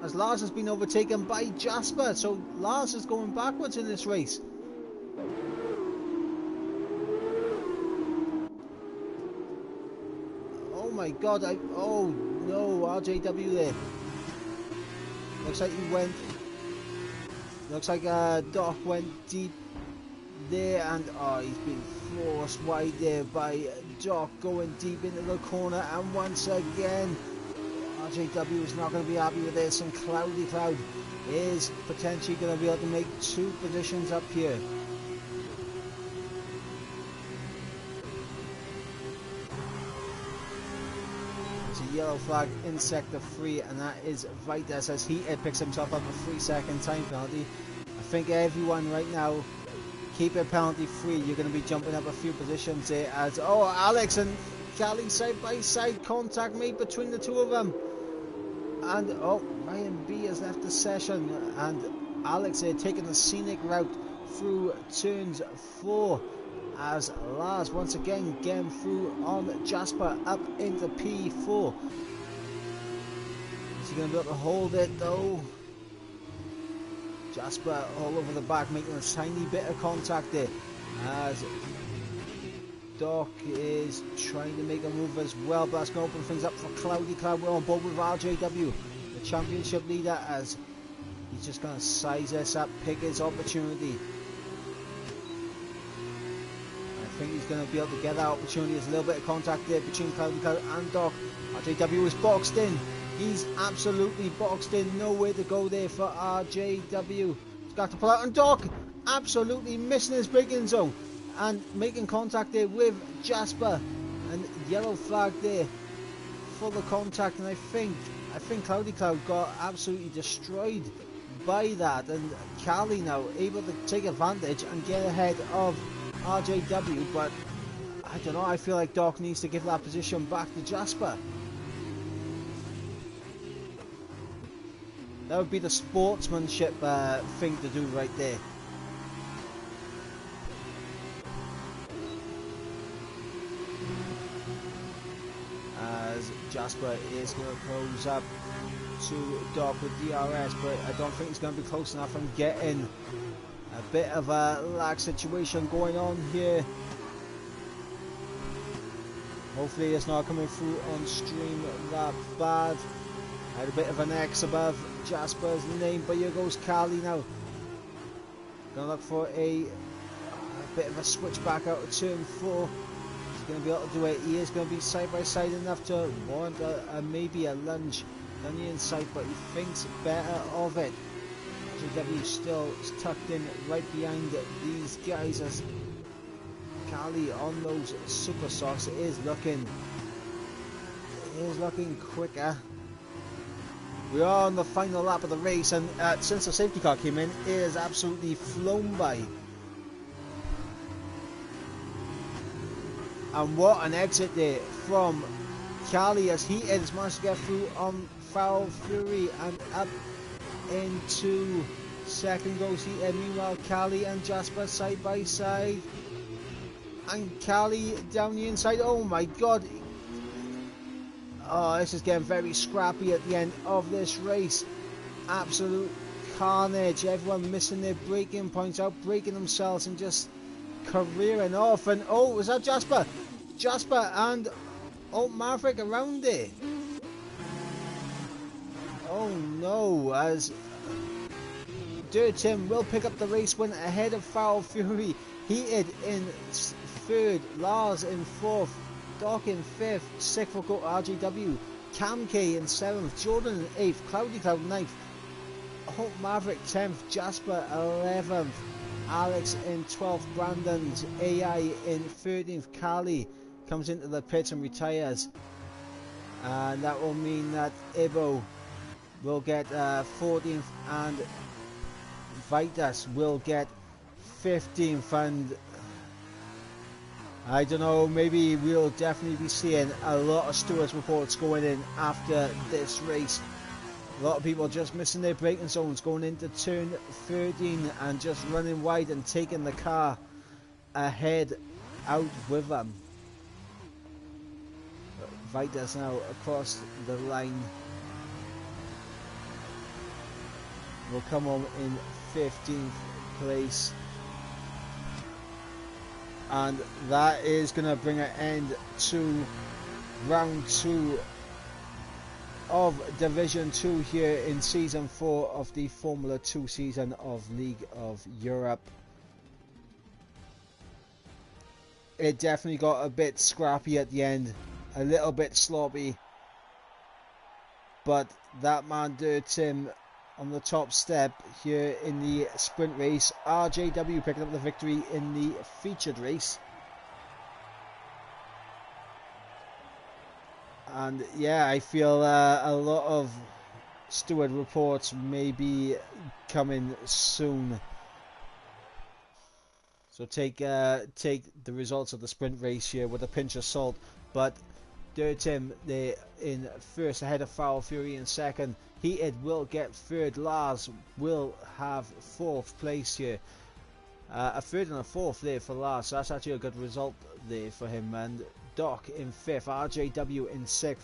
As Lars has been overtaken by Jasper, so Lars is going backwards in this race. Oh my god, oh no, RJW there. Looks like he went, looks like Doc went deep there, and oh, he's been forced wide there by Doc going deep into the corner, and once again RJW is not going to be happy with this, and Cloudy Cloud is potentially going to be able to make 2 positions up here. It's a yellow flag in sector 3, and that is Vitas as he picks himself up a 3-second time penalty. I think everyone right now, keep it penalty free. You're going to be jumping up a few positions there as oh, Alex and Cali side by side, contact made between the 2 of them. And oh, Ryan B has left the session, and Alex here taking the scenic route through turns 4 as Lars once again getting through on Jasper up into P4. Is he going to be able to hold it though? Jasper all over the back making a tiny bit of contact there as Doc is trying to make a move as well, but that's going to open things up for Cloudy Cloud. We're on board with RJW, the championship leader, as he's just going to size this up, pick his opportunity. I think he's going to be able to get that opportunity. There's a little bit of contact there between Cloudy Cloud and Doc. RJW is boxed in. He's absolutely boxed in, nowhere to go there for RJW. He's got to pull out, and Doc absolutely missing his braking zone and making contact there with Jasper, and yellow flag there for the contact. And I think Cloudy Cloud got absolutely destroyed by that, and Carly now able to take advantage and get ahead of RJW, but I don't know, I feel like Doc needs to give that position back to Jasper. That would be the sportsmanship thing to do right there. As Jasper is going to close up to Doc with DRS, but I don't think he's going to be close enough. I'm getting a bit of a lag situation going on here. Hopefully it's not coming through on stream that bad. I had a bit of an X above Jasper's name, but here goes Carly now. Gonna look for a bit of a switch back out of turn 4. He's gonna be able to do it. He is gonna be side by side enough to warrant maybe a lunge on the inside, but he thinks better of it. JW still tucked in right behind these guys as Carly on those super socks. It is looking quicker. We are on the final lap of the race, and since the safety car came in, it has absolutely flown by. And what an exit there from Carly as he has managed to get through on Foul Fury and up into second goes he. Meanwhile, Carly and Jasper side by side, and Carly down the inside. Oh my god. Oh, this is getting very scrappy at the end of this race. Absolute carnage. Everyone missing their braking points, out braking themselves and just careering off. And oh, was that Jasper? Jasper and Maverick around there. Oh no, as Dirt Tim will pick up the race win ahead of Foul Fury. Heated in third, Lars in fourth, Doc in 5th, Sick will go RJW, Cam K in 7th, Jordan in 8th, Cloudy Cloud 9th, Hope Maverick 10th, Jasper 11th, Alex in 12th, Brandon's AI in 13th, Carly comes into the pits and retires, and that will mean that Ibo will get 14th and Vitas will get 15th, and I don't know, maybe we'll definitely be seeing a lot of stewards reports going in after this race. A lot of people just missing their braking zones going into turn 13 and just running wide and taking the car ahead out with them. Vitas now across the line will come home in 15th place. And that is going to bring an end to round 2 of Division 2 here in Season 4 of the Formula 2 season of League of Europe. It definitely got a bit scrappy at the end, a little bit sloppy, but that man Dirt Tim on the top step here in the sprint race. RJW picking up the victory in the featured race. And yeah, I feel a lot of steward reports may be coming soon. So take the results of the sprint race here with a pinch of salt. But Dirt Tim, they're in first ahead of Foul Fury in second. Heated will get third. Lars will have 4th place here. A third and a 4th there for Lars. So that's actually a good result there for him. And Doc in 5th. RJW in 6th.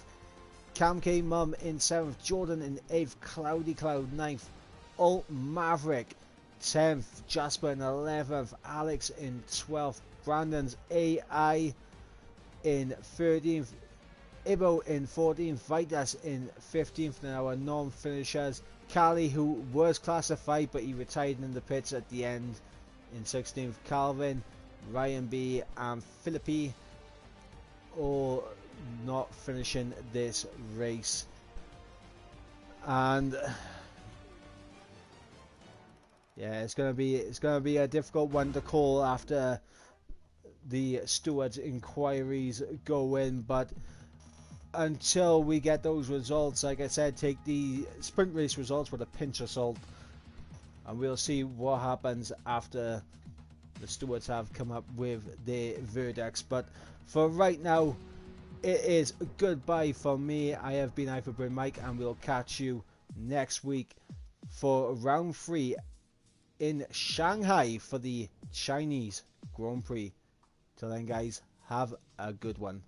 Cam K Mum in 7th. Jordan in 8th. Cloudy Cloud 9th. Alt Maverick 10th. Jasper in 11th. Alex in 12th. Brandon's AI in 13th. Ibo in 14th, Vitas in 15th, and our non-finishers, Carly, who was classified but he retired in the pits at the end, in 16th, Calvin, Ryan B and Philippi, all not finishing this race. And yeah, it's gonna be a difficult one to call after the stewards' inquiries go in, but until we get those results, like I said, take the sprint race results with a pinch of salt, and we'll see what happens after the stewards have come up with their verdicts. But for right now, it is goodbye from me. I have been Iverbrain Mike, and we'll catch you next week for round 3 in Shanghai for the Chinese Grand Prix. Till then, guys, have a good one.